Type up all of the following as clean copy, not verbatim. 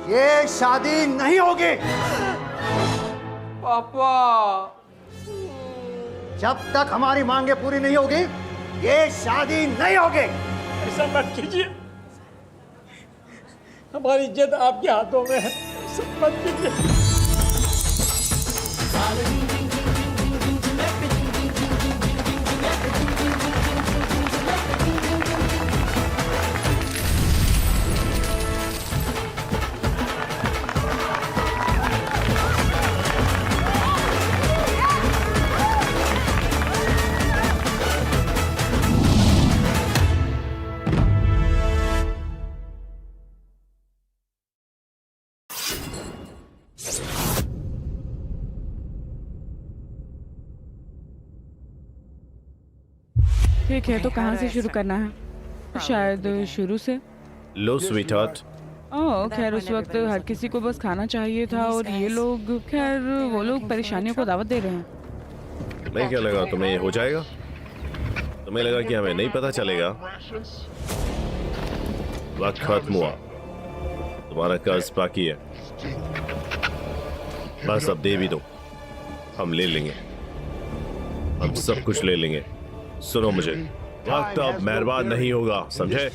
ये शादी नहीं होगी। पापा, जब तक हमारी मांगे पूरी नहीं होगी ये शादी नहीं होगी। ऐसा मत कीजिए, हमारी इज्जत आपके हाथों में है, ऐसा मत कीजिए। ठीक है, तो कहाँ से शुरू करना है? शायद शुरू से। लो स्वीटहार्ट, ओह खैर, उस वक्त हर किसी को बस खाना चाहिए था और ये लोग, खैर वो लोग परेशानियों को दावत दे रहे हैं। तुम्हें क्या लगा तुम्हें ये हो जाएगा? तुम्हें लगा कि हमें नहीं पता चलेगा? वक्त खत्म हुआ, तुम्हारा कर्ज बाकी है, बस अब दे भी दो, हम ले लेंगे, हम सब कुछ ले लेंगे। सुनो मुझे, वक्त अब मेहरबान नहीं होगा, समझे?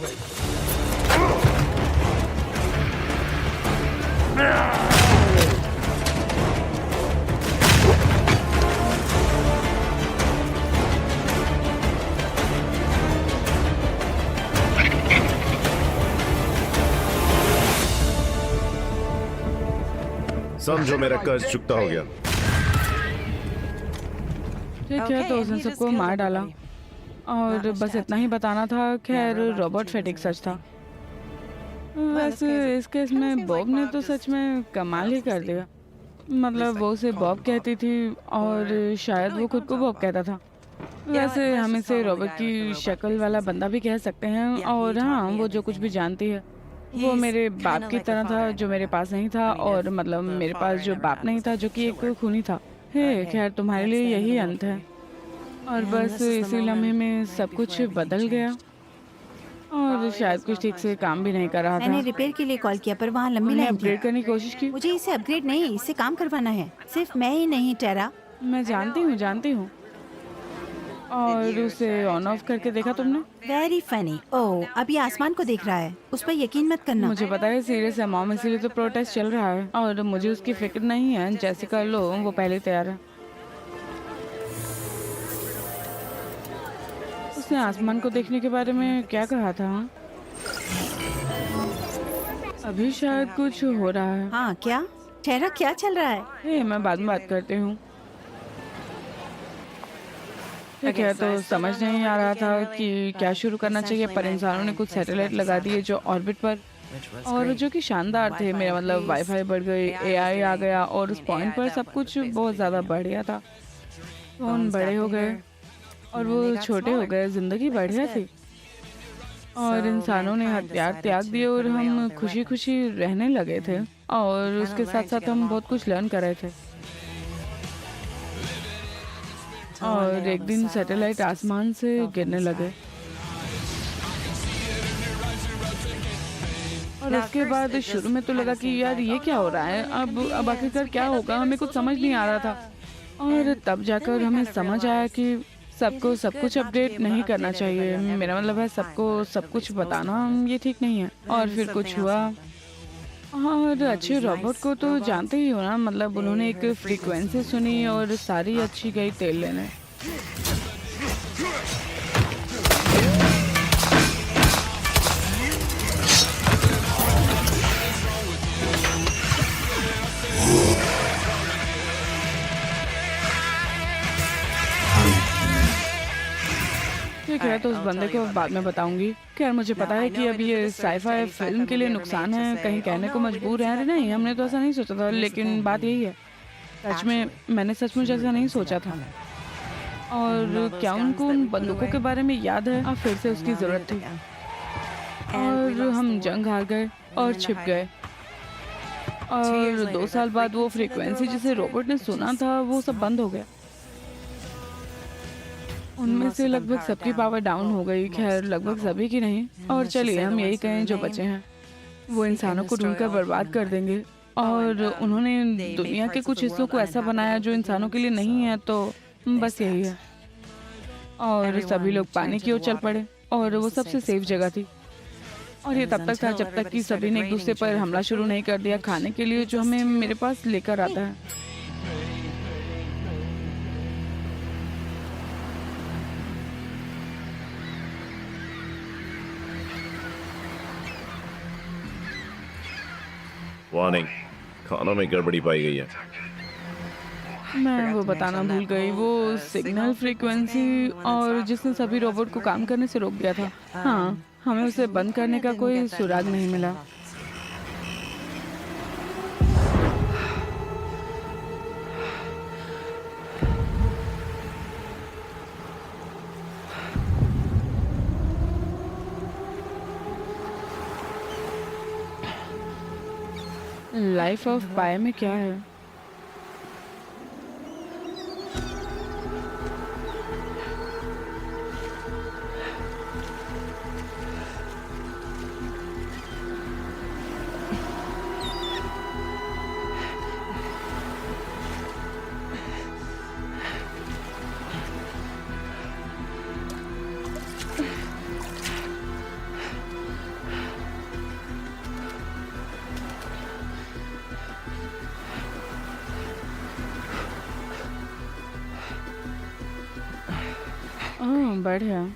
समझो मेरा कर्ज चुकता हो गया। ठीक है, तो उसने सबको मार डाला और बस इतना ही बताना था। खैर रॉबर्ट फेटिक सच था। वैसे इस केस में बॉब ने तो सच में कमाल ही कर दिया। मतलब वो उसे बॉब कहती थी और शायद वो खुद को बॉब कहता था। वैसे हम इसे रॉबर्ट की शक्ल वाला बंदा भी कह सकते हैं। और हाँ, वो जो कुछ भी जानती है वो मेरे बाप की तरह था जो मेरे पास नहीं था, और मतलब मेरे पास जो बाप नहीं था जो कि एक खूनी था। हे खैर, तुम्हारे लिए यही अंत है। और बस इसी लम्हे में सब कुछ बदल गया और शायद कुछ ठीक से काम भी नहीं कर रहा मैंने था। रिपेयर के लिए कॉल किया पर वहाँ लंबी मैंने लाइन थी। अपग्रेड करने की कोशिश की। मुझे इसे अपग्रेड नहीं, इसे काम करवाना है। सिर्फ मैं ही नहीं, टेरा। मैं जानती हूँ। और उसे ऑन ऑफ करके देखा तुमने? Very funny. ओह, अब ये आसमान को देख रहा है। उस पर यकीन मत करना। मुझे पता है, सीरियस है मॉम, इसीलिए तो प्रोटेस्ट चल रहा है और मुझे उसकी फिक्र नहीं है। जैसे कर लो, वो पहले तैयार है। उसने आसमान को देखने के बारे में क्या कहा था? अभी शायद कुछ हो रहा है। हाँ क्या? टेरा, क्या चल रहा है? हे, मैं बाद में बात करती हूँ। ठीक है, तो समझ नहीं आ रहा था कि क्या शुरू करना चाहिए, पर इंसानों ने कुछ सैटेलाइट लगा दिए जो ऑर्बिट पर, और जो कि शानदार थे। मेरा मतलब वाईफाई बढ़ गई, एआई आ गया और उस पॉइंट पर सब कुछ बहुत ज़्यादा बढ़िया था। फोन बड़े हो गए और वो छोटे हो गए, जिंदगी बढ़िया थी और इंसानों ने हथियार त्याग दिए और हम खुशी खुशी रहने लगे थे। और उसके साथ साथ हम बहुत कुछ लर्न कर रहे थे। और एक दिन सैटेलाइट आसमान से गिरने लगे और उसके बाद शुरू में तो लगा कि यार ये क्या हो रहा है, अब आखिरकार क्या होगा, हमें कुछ समझ नहीं आ रहा था। और तब जाकर हमें समझ आया कि सबको सब कुछ अपडेट नहीं करना चाहिए। मेरा मतलब है सबको सब कुछ बताना ये ठीक नहीं है। और फिर कुछ हुआ और अच्छे रॉबर्ट को तो जानते ही हो ना, मतलब उन्होंने एक फ्रीक्वेंसी सुनी और सारी अच्छी गई तेल लेने। ठीक है, तो उस बंदे को बाद में बताऊंगी। खैर मुझे पता है कि अब ये साईफाई फिल्म के लिए नुकसान है, कहीं कहने को मजबूर है। नहीं, हमने तो ऐसा नहीं सोचा था, लेकिन बात यही है, सच में मैंने सचमुच ऐसा नहीं सोचा था। और क्या उनको उन बंदूकों के बारे में याद है? अब फिर से उसकी जरूरत थी और हम जंग हार गए और छिप गए। और 2 साल बाद वो फ्रीक्वेंसी जिसे रॉबर्ट ने सुना था वो सब बंद हो गया। उनमें से लगभग सबकी पावर डाउन हो गई। खैर लगभग सभी की नहीं, और चलिए हम यही कहें जो बचे हैं। वो इंसानों को ढूंढकर बर्बाद कर देंगे और उन्होंने दुनिया के कुछ हिस्सों को ऐसा बनाया जो इंसानों के लिए नहीं है, तो बस यही है। और सभी लोग पानी की ओर चल पड़े और वो सबसे सेफ जगह थी। और ये तब तक था जब तक कि सभी ने एक दूसरे पर हमला शुरू नहीं कर दिया खाने के लिए जो हमें मेरे पास लेकर आता है। वार्निंग, खानों में गड़बड़ी पाई गई है। मैं वो बताना भूल गई, वो सिग्नल फ्रीक्वेंसी और जिसने सभी रोबोट को काम करने से रोक दिया था। हाँ, हमें उसे बंद करने का कोई सुराग नहीं मिला। लाइफ ऑफ पाई में क्या है? बढ़िया।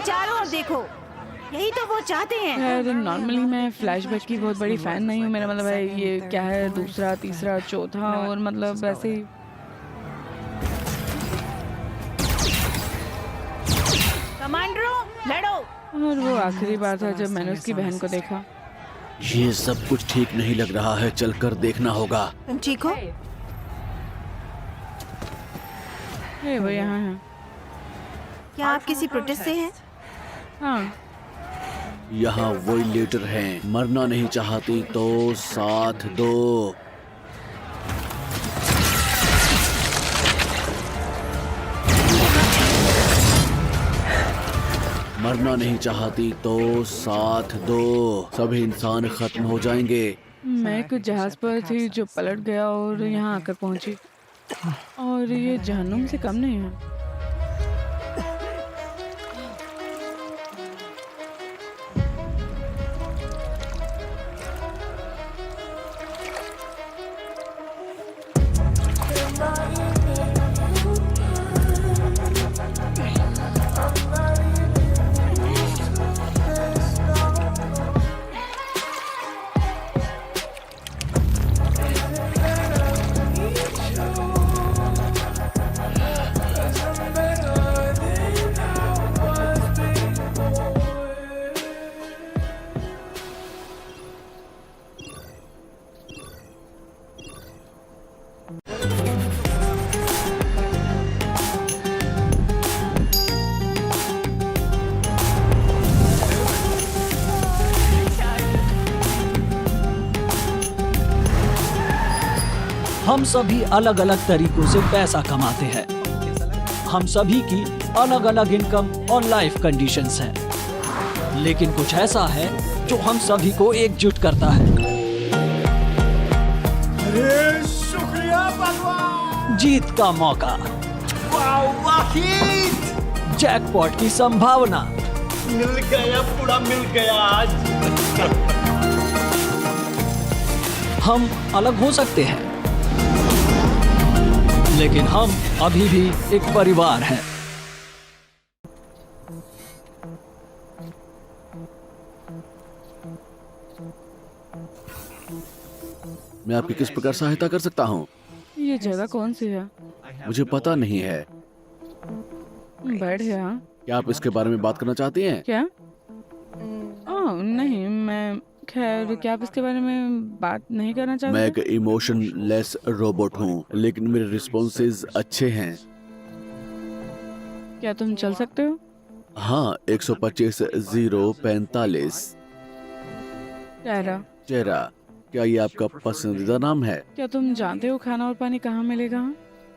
चारों ओर देखो, यही तो वो चाहते हैं। खैर, नॉर्मली मैं फ्लैशबैक की बहुत बड़ी फैन नहीं हूँ। मेरा मतलब है ये क्या है, दूसरा, तीसरा, चौथा और मतलब ऐसे ही। कमांडरो, लड़ो। और वो आखिरी बार था जब मैंने उसकी बहन को देखा। ये सब कुछ ठीक नहीं लग रहा है, चलकर देखना होगा। तुम ठीक हो? वो यहाँ है। क्या आप किसी प्रोटेस्ट से हैं? हाँ। यहाँ वॉयलेटर हैं, मरना नहीं चाहती तो साथ दो। मरना नहीं चाहती तो साथ दो, सभी इंसान खत्म हो जाएंगे। मैं एक जहाज पर थी जो पलट गया और यहाँ आकर पहुंची, और ये जहन्नुम से कम नहीं है। हम सभी अलग अलग तरीकों से पैसा कमाते हैं। हम सभी की अलग अलग इनकम और लाइफ कंडीशंस हैं। लेकिन कुछ ऐसा है जो हम सभी को एकजुट करता है। अरे शुक्रिया भगवान। जीत का मौका, वाहिद, जैकपॉट की संभावना। मिल गया, पूरा मिल गया आज। हम अलग हो सकते हैं, लेकिन हम अभी भी एक परिवार हैं। मैं आपकी किस प्रकार सहायता कर सकता हूँ? ये जगह कौन सी है? मुझे पता नहीं है। बैठ गया। क्या आप इसके बारे में बात करना चाहती हैं? क्या? ओह नहीं, मैं खैर क्या आप इसके बारे में बात नहीं करना मैं चाहते? एक इमोशनलेस रोबोट हूँ, लेकिन मेरे रिस्पॉन्सेज अच्छे हैं। क्या तुम चल सकते हो? हाँ, 125-045। चेहरा। चेहरा, क्या ये आपका पसंदीदा नाम है? क्या तुम जानते हो खाना और पानी कहाँ मिलेगा?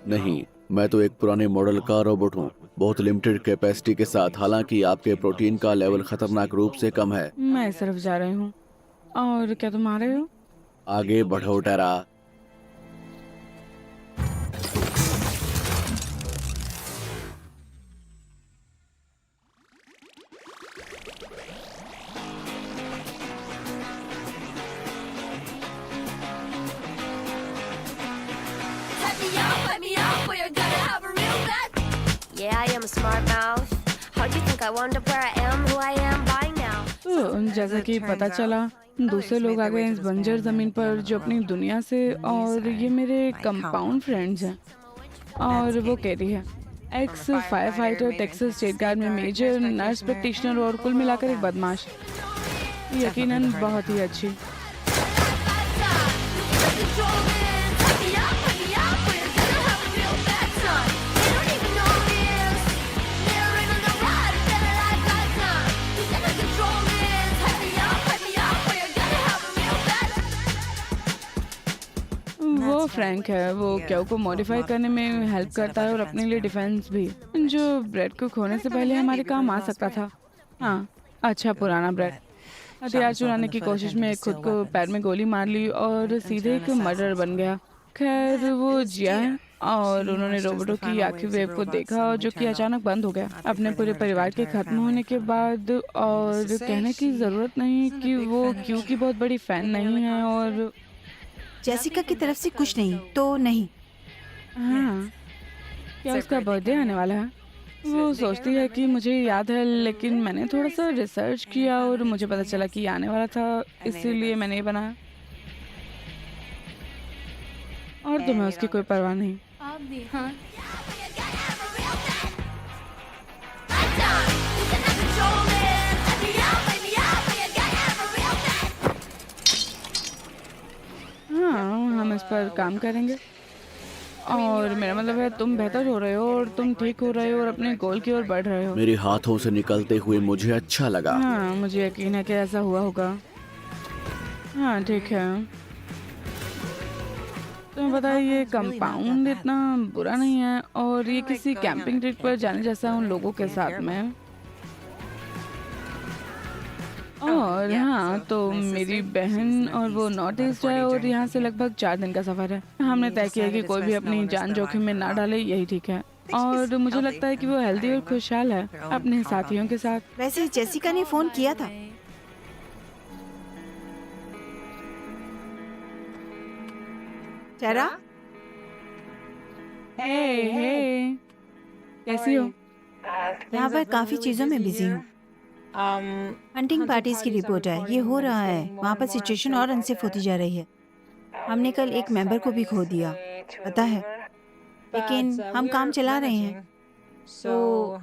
नहीं, मैं तो एक पुराने मॉडल का रोबोट हूँ, बहुत लिमिटेड कैपेसिटी के साथ। हालांकि आपके प्रोटीन का लेवल खतरनाक रूप से कम है। मैं सिर्फ जा रही हूँ। और क्या तुम आ रहे हो? आगे बढ़ो टेरा। Let me up, or you're gonna have a real bad. Yeah, I am a smart mouth. How do you think I wound up where I am, who I am by now? तो जैसा कि पता चला, दूसरे लोग आ गए इस बंजर जमीन पर जो अपनी दुनिया से, और ये मेरे कंपाउंड फ्रेंड्स हैं। और वो कहती है x fire fighter, Texas state guard में मेजर, नर्स प्रैक्टिशनर और कुल मिलाकर एक बदमाश। यकीनन बहुत ही अच्छी। वो फ्रैंक है, वो क्यों को मॉडिफाई करने में हेल्प करता है और अपने लिए डिफेंस भी, जो ब्रेड को खोने से पहले हमारे काम आ सकता था। हाँ, अच्छा पुराना ब्रेड। हथियार चुराने की कोशिश में खुद को पैर में गोली मार ली और सीधे एक मर्डर बन गया। खैर वो जिया है और उन्होंने रोबोटों की आखिरी वेव को देखा जो कि अचानक बंद हो गया अपने पूरे परिवार के खत्म होने के बाद। और कहने की जरूरत नहीं कि वो क्यू की बहुत बड़ी फैन नहीं है। और जेसिका की तरफ से कुछ नहीं तो नहीं। हाँ, क्या उसका बर्थडे आने वाला है? वो सोचती है कि मुझे याद है, लेकिन मैंने थोड़ा सा रिसर्च किया और मुझे पता चला कि आने वाला था, इसीलिए मैंने ये बनाया। और तुम्हें उसकी कोई परवाह नहीं। हाँ, हम इस पर काम करेंगे। और मेरा मतलब है तुम बेहतर हो रहे हो और तुम ठीक हो रहे हो और अपने गोल की ओर बढ़ रहे हो। मेरे हाथों से निकलते हुए मुझे अच्छा लगा। हाँ, मुझे यकीन है कि ऐसा हुआ होगा। हाँ ठीक है। तुम्हें पता है ये कंपाउंड इतना बुरा नहीं है और ये किसी कैंपिंग ट्रिप पर जाने जैसा उन लोगों के साथ में। और हाँ, तो मेरी बहन और वो नॉर्थ ईस्ट है और यहाँ से लगभग 4 दिन का सफर है। हमने तय किया कि कोई भी अपनी जान जोखिम में ना डाले, यही ठीक है। और मुझे लगता है कि वो हेल्दी और खुशहाल है अपने साथियों के साथ। वैसे जेसिका ने फोन किया था। चेहरा, हे, कैसी हो? यहाँ पर काफी चीजों में बिजी हूँ। हंटिंग पार्टीज की रिपोर्ट है, ये हो रहा है। वहाँ पर सिचुएशन और अनसेफ होती जा रही है। हमने कल एक मेंबर को भी खो दिया, पता है, लेकिन हम काम चला रहे हैं। तो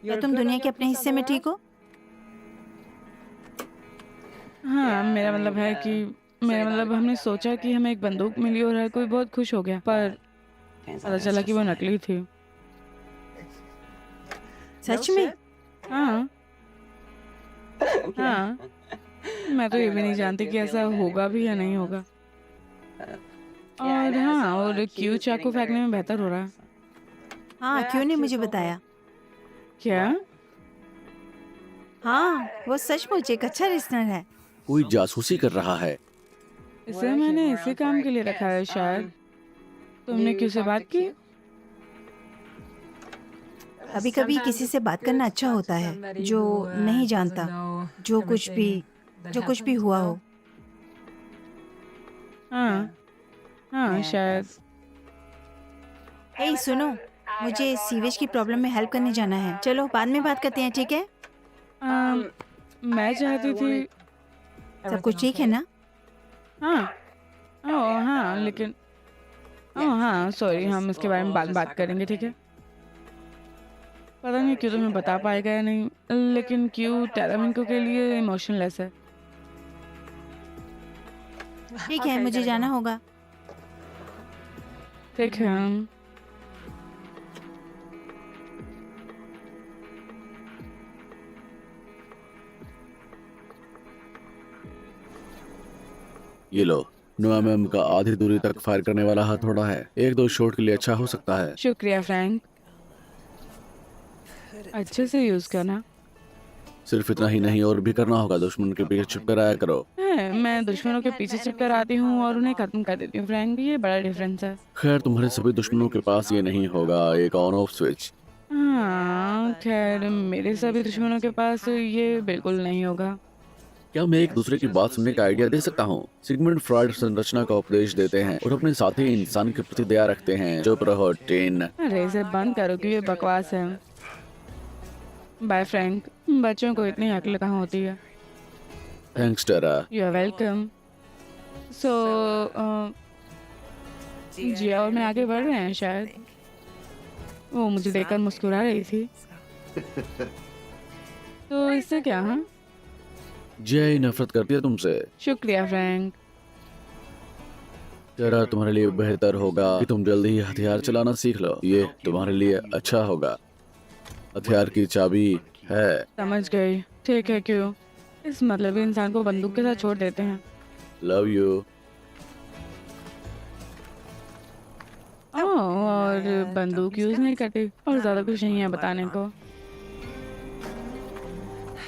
क्या तुम दुनिया के अपने हिस्से में ठीक हो? हाँ, मेरा मतलब हमने सोचा कि हमें एक बंदूक मिली और हर कोई बहुत खुश हो गया, पर पता चला कि वो नकली थी। सच में? हाँ हाँ, मैं तो ये भी नहीं जानती कि ऐसा होगा भी या नहीं होगा। और हाँ, और क्यों चाकू फेंकने में बेहतर हो रहा है। हाँ, क्यों ने मुझे बताया। क्या? हाँ, वो सचमुच एक अच्छा लिसनर है। कोई जासूसी कर रहा है। इसे मैंने इसी काम के लिए रखा है शायद। तुमने क्यों से बात की? कभी कभी किसी से बात करना अच्छा होता है जो नहीं जानता, जो कुछ भी हुआ हो। हाँ हाँ, शायद। हे सुनो, मुझे सीवेज की प्रॉब्लम में हेल्प करने जाना है। चलो बाद में बात करते हैं, ठीक है? मैं चाहती थी। सब कुछ ठीक है ना? हाँ, ओह लेकिन हाँ सॉरी, हम इसके बारे में बात करेंगे, ठीक है? पता नहीं क्यों तुम्हें बता पाएगा या नहीं, लेकिन क्यों टेरामिंको के लिए इमोशनलेस है। ठीक है, मुझे जाना होगा। ठीक है। ये लो, नोआ मैम का आधी दूरी तक फायर करने वाला हथौड़ा है। 1-2 शॉट के लिए अच्छा हो सकता है। शुक्रिया फ्रैंक, अच्छे से यूज करना। सिर्फ इतना ही नहीं, और भी करना होगा। दुश्मन के पीछे छुप कर आया करो। मैं दुश्मनों के पीछे छिप कर आती हूँ और उन्हें खत्म कर देती हूँ फ्रैंक, ये बड़ा डिफरेंस है। खैर, तुम्हारे सभी दुश्मनों के पास ये नहीं होगा, एक ऑन ऑफ स्विच। हाँ खैर, मेरे सभी दुश्मनों के पास ये बिल्कुल नहीं होगा। क्या मैं एक दूसरे की बात सुनने का आइडिया दे सकता हूँ? सिगमंड फ्रॉइड संरचना का उपदेश देते हैं और अपने साथी इंसान के प्रति दया रखते हैं। चुप रहो टेन। अरे इसे बंद करो कि ये बकवास है। बाय फ्रैंक, बच्चों को इतनी अक्ल कहाँ होती है। थैंक्स टेरा। You are welcome. So Jiya और मैं आगे बढ़ रहे हैं शायद। वो मुझे देखकर मुस्कुरा रही थी। तो इससे क्या? हाँ, जय नफरत करती है तुमसे। शुक्रिया फ्रैंक। टेरा, तुम्हारे लिए बेहतर होगा कि तुम जल्दी ही हथियार चलाना सीख लो। ये तुम्हारे लिए अच्छा होगा। हथियार की चाबी है। समझ गई। ठीक है, क्यों? इस मतलब इंसान को बंदूक के साथ छोड़ देते हैं। Love you. और बंदूक यूज नहीं करती और ज्यादा कुछ नहीं है बताने को।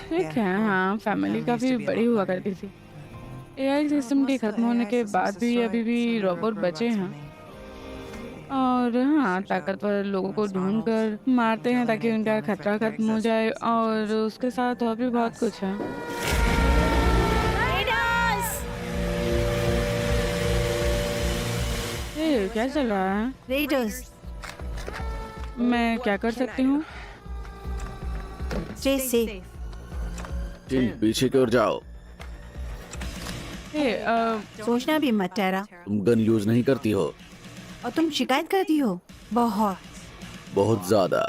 ठीक है। हाँ, फैमिली काफी बड़ी हुआ करती थी। एआई सिस्टम के खत्म होने के बाद भी अभी भी रोबोट बचे हैं और हाँ, ताकतवर लोगों को ढूंढ कर मारते हैं ताकि उनका खतरा खत्म हो जाए, और उसके साथ और भी बहुत कुछ है। ये क्या चल रहा है? रेडर्स, मैं क्या कर सकती हूँ? Stay safe. टीम, पीछे की ओर जाओ। सोचना भी मत टेरा। तुम गन यूज नहीं करती हो। और तुम शिकायत करती हो बहुत। बहुत ज्यादा।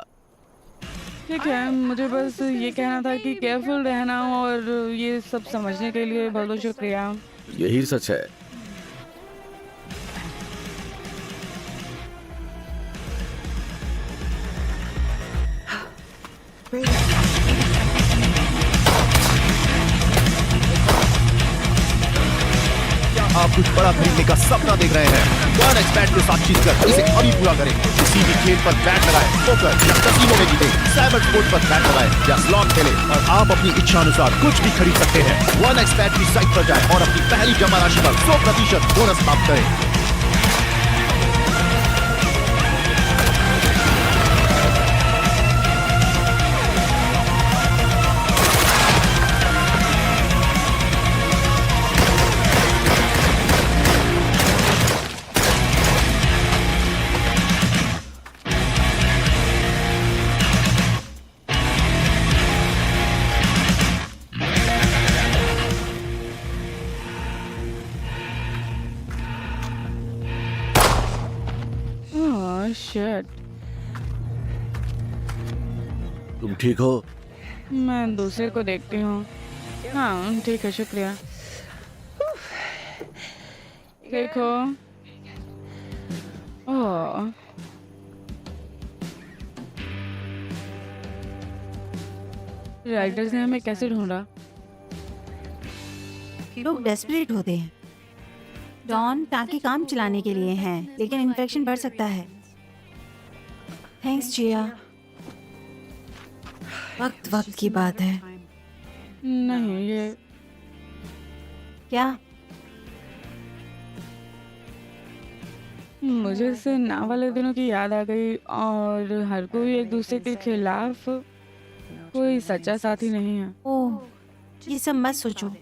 ठीक है, मुझे बस ये कहना था कि केयरफुल रहना, और ये सब समझने के लिए बहुत बहुत शुक्रिया। यही सच है। आप कुछ बड़ा खरीदने का सपना देख रहे हैं? वन एक्सपैट के साथ जीत कर इसे अभी पूरा करें। किसी भी खेल पर बैट लगाएं, पोकर या कैसीनो में जीतें, साइबर स्पोर्ट पर बैट लगाएं या स्लॉट खेलें और आप अपनी इच्छा अनुसार कुछ भी खरीद सकते हैं। वन एक्सपैट की साइट पर जाएं और अपनी पहली जमा राशि पर 100% बोनस प्राप्त करें। शिट, तुम ठीक हो? मैं दूसरे को देखती हूँ। हाँ ठीक है, शुक्रिया। देखो, ओह, राइटर्स ने हमें कैसे ढूंढा? लोग डेस्परेट होते हैं डॉन, ताकि काम चलाने के लिए हैं, लेकिन इन्फेक्शन बढ़ सकता है। थैंक्स जिया। वक्त की बात है। नहीं, ये क्या? मुझे इससे ना वाले दिनों की याद आ गई, और हर कोई एक दूसरे के खिलाफ, कोई सच्चा साथी नहीं है। ओह, ये सब मत सोचो,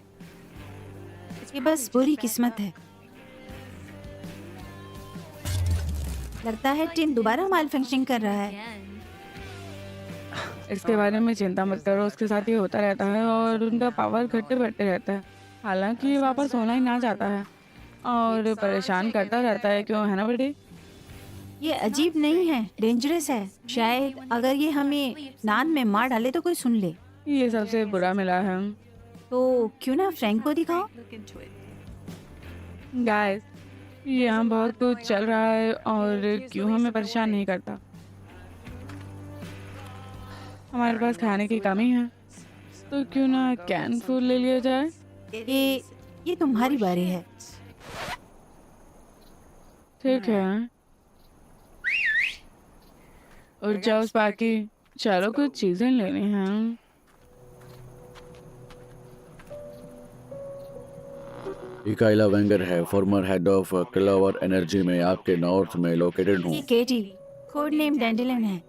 ये बस बुरी किस्मत है। लगता है टीम दोबारा माल फंक्शनिंग कर रहा है। इसके बारे में चिंता मत करो, उसके साथ ये होता रहता है और उनका पावर घटते बढ़ते रहता है। हालांकि ये वापस होना ही ना चाहता है। और परेशान करता रहता है, क्यों है ना बेटी? ये अजीब नहीं है, डेंजरस है। शायद अगर ये हमें नाद में मार डाले तो कोई सुन ले। ये सबसे बुरा मिला है। तो क्यों ना फ्रैंक को दिखाओ। गाइस, यहाँ बहुत कुछ चल रहा है और क्यों हमें परेशान नहीं करता। हमारे पास खाने की कमी है, तो क्यों ना कैन फूड ले लिया जाए। ये तुम्हारी बारी है। ठीक है, और जाओ स्पार्की, चलो कुछ चीजें लेनी हैं। इकाइला वेंगर है, फॉर्मर हेड ऑफ क्लावर एनर्जी में आपके नॉर्थ में लोकेटेड हूँ। ये केटी, कोड नेम डैंडेलिन है।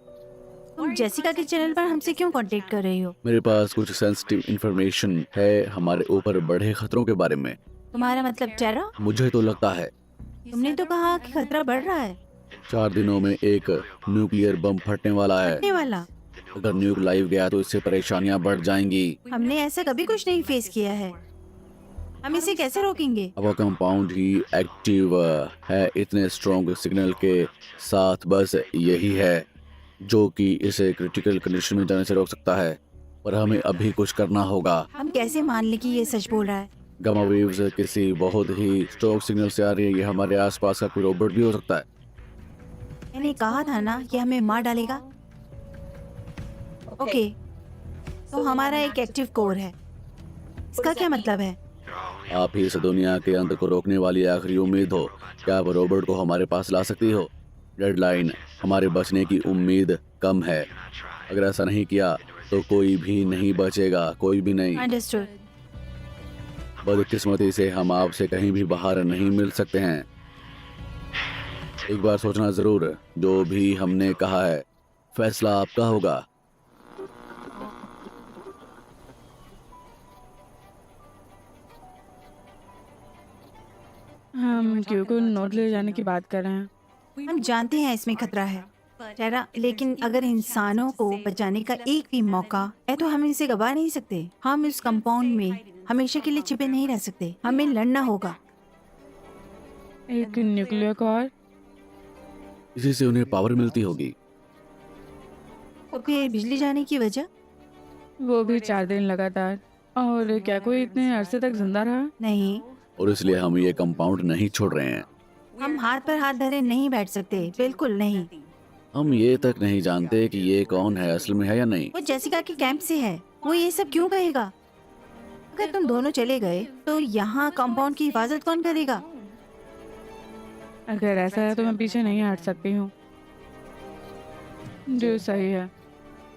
तुम जेसिका के चैनल पर हमसे क्यों कांटेक्ट कर रही हो? मेरे पास कुछ सेंसिटिव इंफॉर्मेशन है हमारे ऊपर बढ़े खतरों के बारे में। तुम्हारा मतलब टेरा? मुझे तो लगता है तुमने तो कहा कि खतरा बढ़ रहा है। 4 दिनों में एक न्यूक्लियर बम फटने वाला है। फटने वाला? अगर न्यूक लाइव गया तो इससे परेशानियां बढ़ जाएंगी। हमने ऐसा कभी कुछ नहीं फेस किया है, हम इसे कैसे रोकेंगे? अब कंपाउंड ही एक्टिव है इतने स्ट्रॉन्ग सिग्नल के साथ, बस यही है जो कि इसे क्रिटिकल कंडीशन में जाने से रोक सकता है। पर हमें अभी कुछ करना होगा। हम कैसे मान लें कि ये सच बोल रहा है? गामा वेव्स किसी बहुत ही स्ट्रॉन्ग सिग्नल से आ रही है। ये हमारे आसपास का कोई रोबोट भी हो सकता है। मैंने कहा था ना कि हमें मार डालेगा। ओके, तो हमारा एक एक्टिव कोर है, इसका क्या मतलब है? आप ही इस दुनिया के अंत को रोकने वाली आखिरी उम्मीद हो। क्या आप रोबोट को हमारे पास ला सकती हो? डेडलाइन, हमारे बचने की उम्मीद कम है। अगर ऐसा नहीं किया तो कोई भी नहीं बचेगा, कोई भी नहीं। अंडरस्टूड। बदकिस्मती से हम आपसे कहीं भी बाहर नहीं मिल सकते हैं। एक बार सोचना जरूर, जो भी हमने कहा है फैसला आपका होगा। हम क्यों को नोट ले जाने की बात कर रहे हैं। हम जानते हैं इसमें खतरा है टेरा, लेकिन अगर इंसानों को बचाने का एक भी मौका है तो हम इसे गवा नहीं सकते। हम इस कंपाउंड में हमेशा के लिए छिपे नहीं रह सकते, हमें लड़ना होगा। एक न्यूक्लियर कोर, इसी से उन्हें पावर मिलती होगी। तो फिर बिजली जाने की वजह? वो भी 4 दिन लगातार। और क्या कोई इतने अरसे तक जिंदा रहा? नहीं, और इसलिए हम ये कंपाउंड नहीं छोड़ रहे हैं। हम हाथ पर हाथ धरे नहीं बैठ सकते, बिल्कुल नहीं। हम ये तक नहीं जानते कि ये कौन है, असल में है या नहीं। वो जेसिका के कैंप से है, वो ये सब क्यों कहेगा? अगर तुम दोनों चले गए तो यहाँ कंपाउंड की हिफाजत कौन करेगा? अगर ऐसा है तो मैं पीछे नहीं हट सकती हूँ। जो सही है,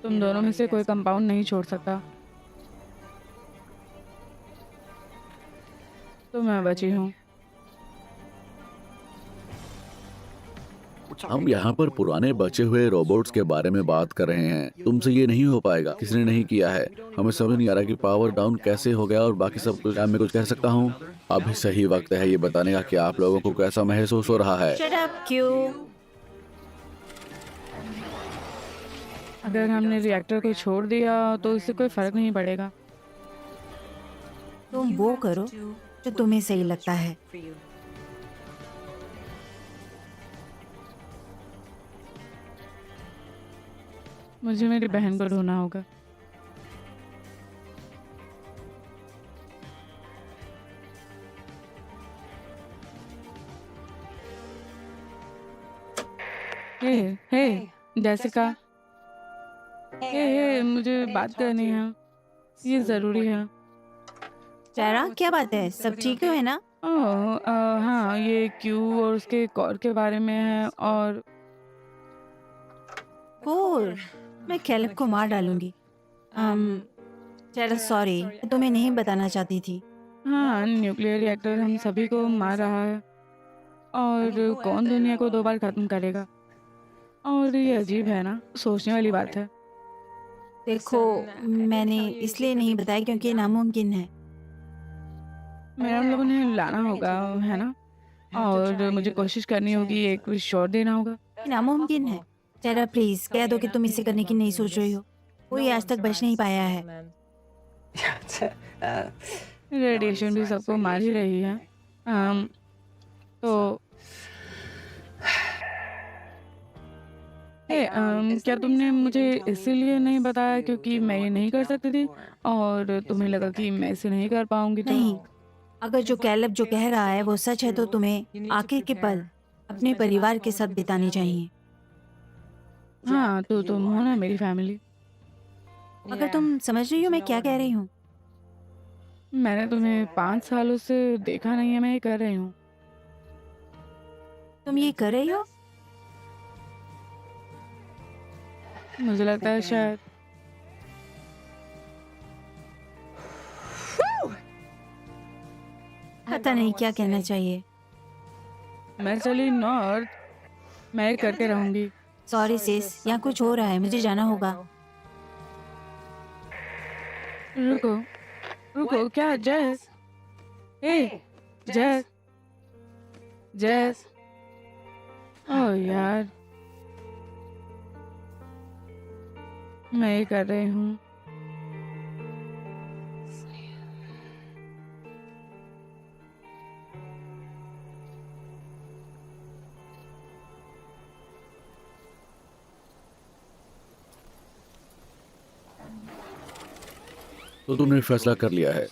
तुम दोनों में से कोई कंपाउंड नहीं छोड़ सकता। तो मैं बची हूँ। हम यहाँ पर पुराने बचे हुए रोबोट्स के बारे में बात कर रहे हैं। तुमसे ये नहीं हो पाएगा, किसी ने नहीं किया है। हमें समझ नहीं आ रहा कि पावर डाउन कैसे हो गया और बाकी सब कुछ। मैं कुछ कह सकता हूँ? अभी सही वक्त है ये बताने का कि आप लोगों को कैसा महसूस हो रहा है। शट अप, क्यों? अगर हमने रिएक्टर को छोड़ दिया तो इससे कोई फर्क नहीं पड़ेगा। तुम वो करो जो तुम्हें सही लगता है। मुझे मेरी बहन को ढूंढना होगा। हे हे जेसिका, हे मुझे बात करनी है, ये जरूरी है। टेरा, क्या बात है? सब ठीक है ना? ओह हाँ, ये क्यू और उसके कोर के बारे में है। और कोर, मैं कैलब को मार डालूंगी। टेरा सॉरी, तुम्हें नहीं बताना चाहती थी। हाँ, न्यूक्लियर रिएक्टर हम सभी को मार रहा है और कौन दुनिया को 2 बार खत्म करेगा। और ये अजीब है ना, सोचने वाली बात है। देखो, मैंने इसलिए नहीं बताया क्योंकि नामुमकिन है। मेरा हम लोगों ने लाना होगा, है ना? और मुझे कोशिश करनी होगी, एक शॉट देना होगा। नामुमकिन है। टेरा प्लीज कह दो कि तुम इसे करने की नहीं सोच रही हो। कोई आज तक बच नहीं पाया है। रेडिएशन भी सबको मार ही रही है। तो क्या तुमने मुझे इसीलिए नहीं बताया क्योंकि मैं ये नहीं कर सकती थी और तुम्हें लगा कि मैं इसे नहीं कर पाऊंगी तो? नहीं, अगर जो कैलब जो कह रहा है वो सच है तो तुम्हें आखिर के पल अपने परिवार के साथ बिताने चाहिए। हाँ, तो तुम हो ना मेरी फैमिली। अगर तुम समझ रही हो मैं क्या कह रही हूँ। मैंने तुम्हें 5 सालों से देखा नहीं है, मैं ये कर रही हूँ। तुम ये कर रही हो? मुझे लगता है शायद। पता नहीं क्या कहना चाहिए। मैं चली नॉर्थ, मैं ये करके रहूंगी। सॉरी सिस, यहाँ कुछ हो रहा है, मुझे जाना होगा। रुको रुको, क्या जैस? हे जैस, जैस, ओह यार, मैं ये कर रही हूँ। तो तुमने फैसला कर लिया है,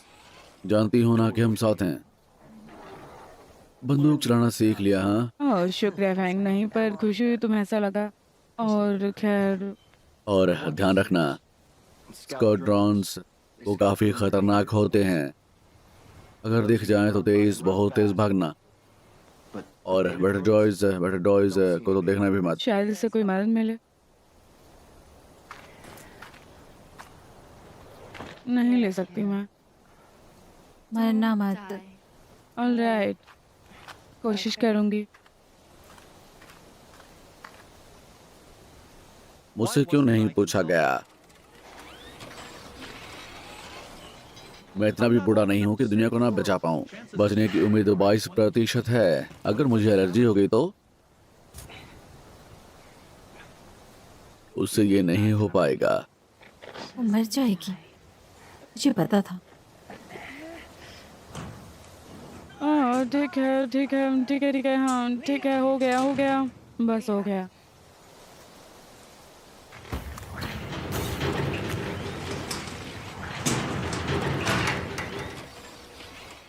जानती हो ना कि हम साथ हैं। बंदूक चलाना सीख लिया, हाँ? ओह शुक्रिया फैंग, नहीं पर खुशी हुई तुम्हें ऐसा लगा। और खैर, और ध्यान रखना, स्कॉट ड्रोन्स वो काफी खतरनाक होते हैं। अगर दिख जाए तो तेज, बहुत तेज भागना। और बेटर डॉयज को तो देखना भी मत। शायद इससे कोई मदद मिले। नहीं ले सकती मैं। मरना मत। ऑलराइट, कोशिश करूंगी। मुझसे क्यों नहीं पूछा गया? मैं इतना भी बुरा नहीं हूँ कि दुनिया को ना बचा पाऊँ। बचने की उम्मीद 22% है। अगर मुझे एलर्जी हो गई तो उससे ये नहीं हो पाएगा। वो मर जाएगी, मुझे पता था। ठीक है ठीक है ठीक है ठीक है, हाँ ठीक है, हो गया, बस हो गया।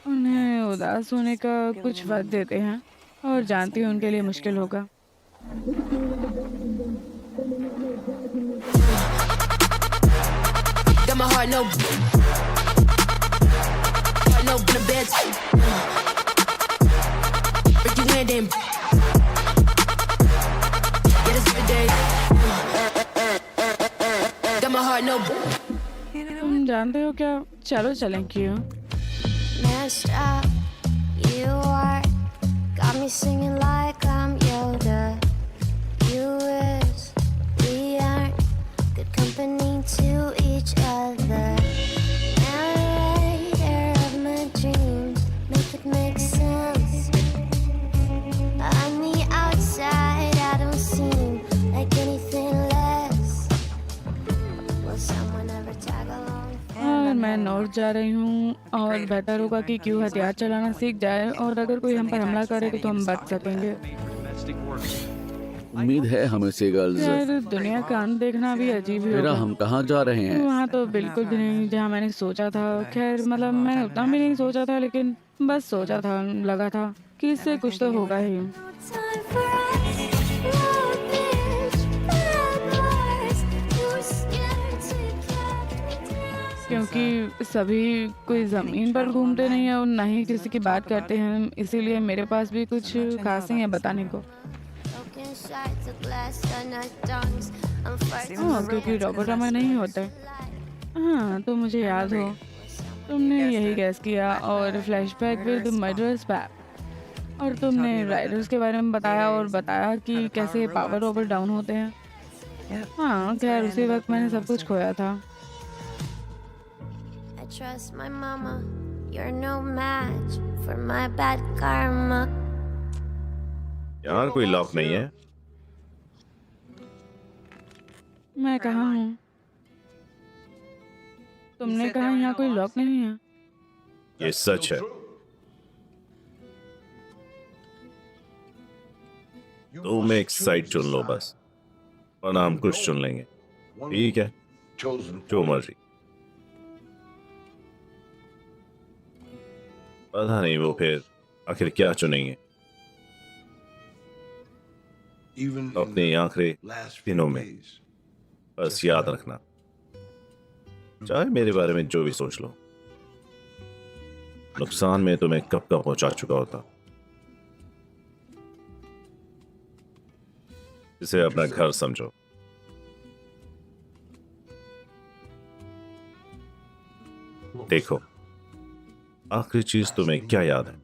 उन्हें उदास होने का कुछ वक्त देते हैं और जानती हूँ उनके लिए मुश्किल होगा। Got my heart no in the bed. Break you in then. Get us every day. Got my heart no. तुम जानते हो क्या, चलो चलें क्यों? Messed up, you are. Got me singing like I'm Yoda. You is, we aren't good company to each other. Narrator of my dreams, make it make sense. On the outside, I don't seem like anything less. Will someone ever tag along? और मैं north जा रही हूँ और बेहतर होगा कि क्यों हथियार चलाना सीख जाए और अगर कोई हम पर हमला करे तो हम बच सकेंगे। उम्मीद है हमें सीगल्स। यार दुनिया का अंत देखना भी अजीब ही मेरा होगा। हम कहाँ जा रहे हैं? वहाँ तो बिल्कुल भी नहीं जहाँ मैंने सोचा था। खैर मतलब मैंने उतना भी नहीं सोचा था, लेकिन बस सोचा था, लगा था कि इससे कुछ तो होगा ही। Time for us, love is bad words. You were scared to get me down. क्योंकि सभी कोई ज़मीन पर घूमते नहीं है और ना ही किसी की बात करते हैं, इसीलिए मेरे पास भी कुछ खास नहीं है बताने को। Broken shards of glass on our tongues. I'm fighting हाँ, क्योंकि रॉबर्ट हमें नहीं होते। हाँ, तो मुझे याद हो तुमने यही गैस किया और फ्लैशबैक विद मर्डरर्स बैक, और तुमने राइडर्स के बारे में बताया और बताया कि कैसे पावर ओवर डाउन होते हैं। हाँ खैर उसी वक्त मैंने सब कुछ खोया था। I trust my mama. You're no match for my bad karma. यहाँ कोई लॉक नहीं है। मैं कहाँ हूँ? तुमने कहा यहाँ कोई लॉक नहीं है। ये सच है। तुम एक साइड चुन लो बस, वरना हम कुछ चुन लेंगे। ठीक है, जो मर्जी। पता नहीं वो फिर आखिर क्या चुनेंगे। अपने आखिरी दिनों में बस याद रखना, चाहे मेरे बारे में जो भी सोच लो, नुकसान में तुम्हें कब का पहुंचा चुका होता। इसे अपना घर समझो। देखो, आखिरी चीज तुम्हें क्या याद है?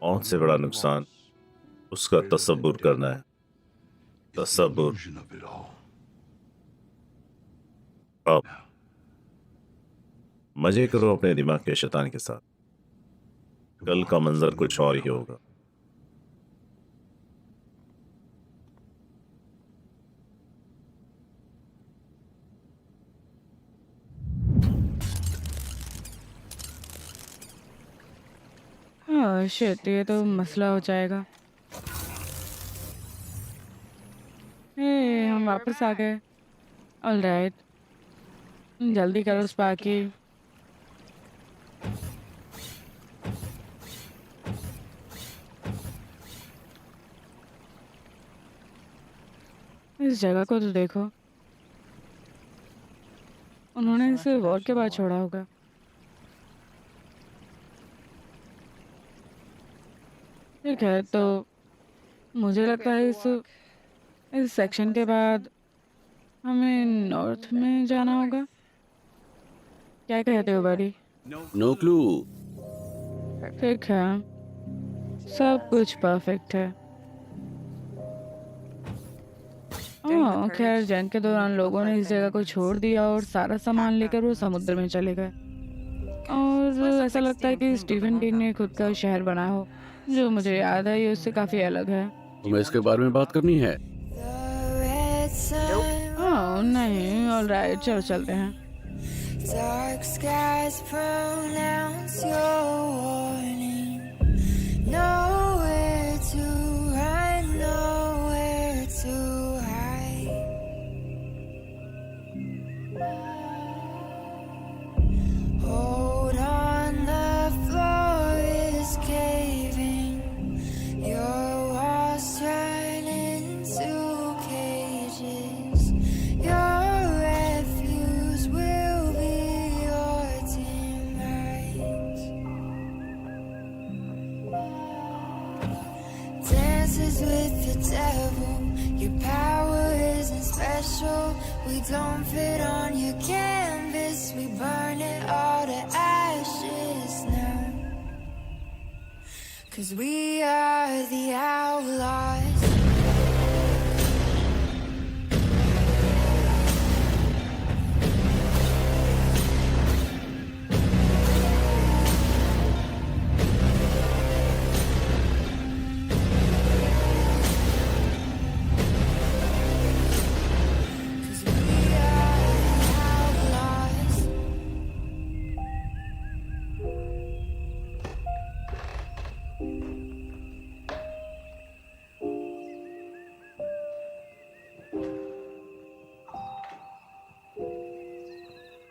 मौत से बड़ा नुकसान उसका तसव्वुर करना है। तसव्वुर। अब मजे करो अपने दिमाग के शैतान के साथ, कल का मंजर कुछ और ही होगा। हाँ शिट, ये तो मसला हो जाएगा। हे, हम वापस आ गए। ऑलराइट, जल्दी करो स्पार्की। इस जगह को तो देखो, उन्होंने इसे वॉर के बाद छोड़ा होगा। ठीक है, तो मुझे लगता है इस सेक्शन के बाद हमें नॉर्थ में जाना होगा। क्या कहते हो बड़ी? No clue. ठीक है, सब कुछ परफेक्ट है। ओह खैर, जंग के दौरान लोगों ने इस जगह को छोड़ दिया और सारा सामान लेकर वो समुद्र में चले गए। और ऐसा लगता है कि स्टीफन किंग ने खुद का शहर बनाया हो। जो मुझे याद है ये उससे काफी अलग है। तुम्हें इसके बारे में बात करनी है? ओह नहीं, ऑलराइट, चलो चलते हैं। Dark skies pronounce your warning. Nowhere to run, nowhere to hide. Hold on, the floor is caving. Your walls turn into cages. Your refuse will be your teammates. Dances with the devil. Your power isn't special. We don't fit on your canvas. We burn it all to ashes now. 'Cause we are the outlaws.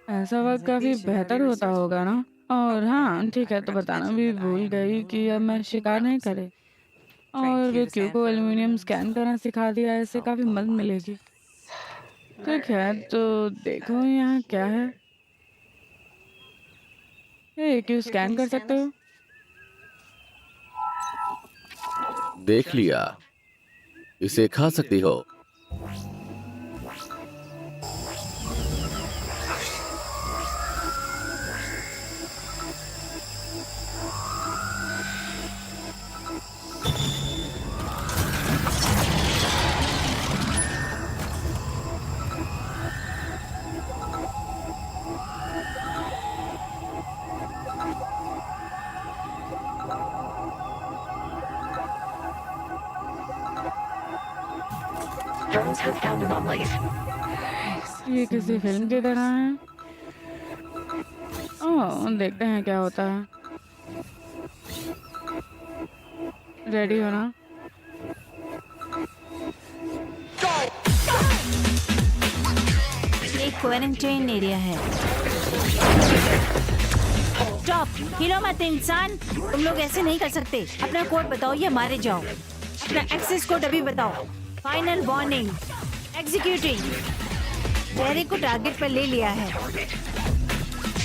ऐसा वक्त काफी बेहतर होता होगा ना। और हाँ ठीक है, तो बताना भी भूल गई कि अब मैं शिकार नहीं करे। और क्यू को एल्युमिनियम स्कैन करना सिखा दिया है, इससे काफी मदद मिलेगी। ठीक है, तो देखो यहाँ क्या है। ये क्यू स्कैन कर सकते हो? देख लिया, इसे खा सकती हो। ये किसी फिल्म की तरह है। ओह, देखते हैं क्या होता है। रेडी हो ना? एक क्वारंटाइन एरिया है। स्टॉप, हिलो मत इंसान। तुम लोग ऐसे नहीं कर सकते। अपना कोड बताओ या मारे जाओ। अपना एक्सेस कोड अभी बताओ। Final warning, executing. डेरे को टारगेट पर ले लिया है।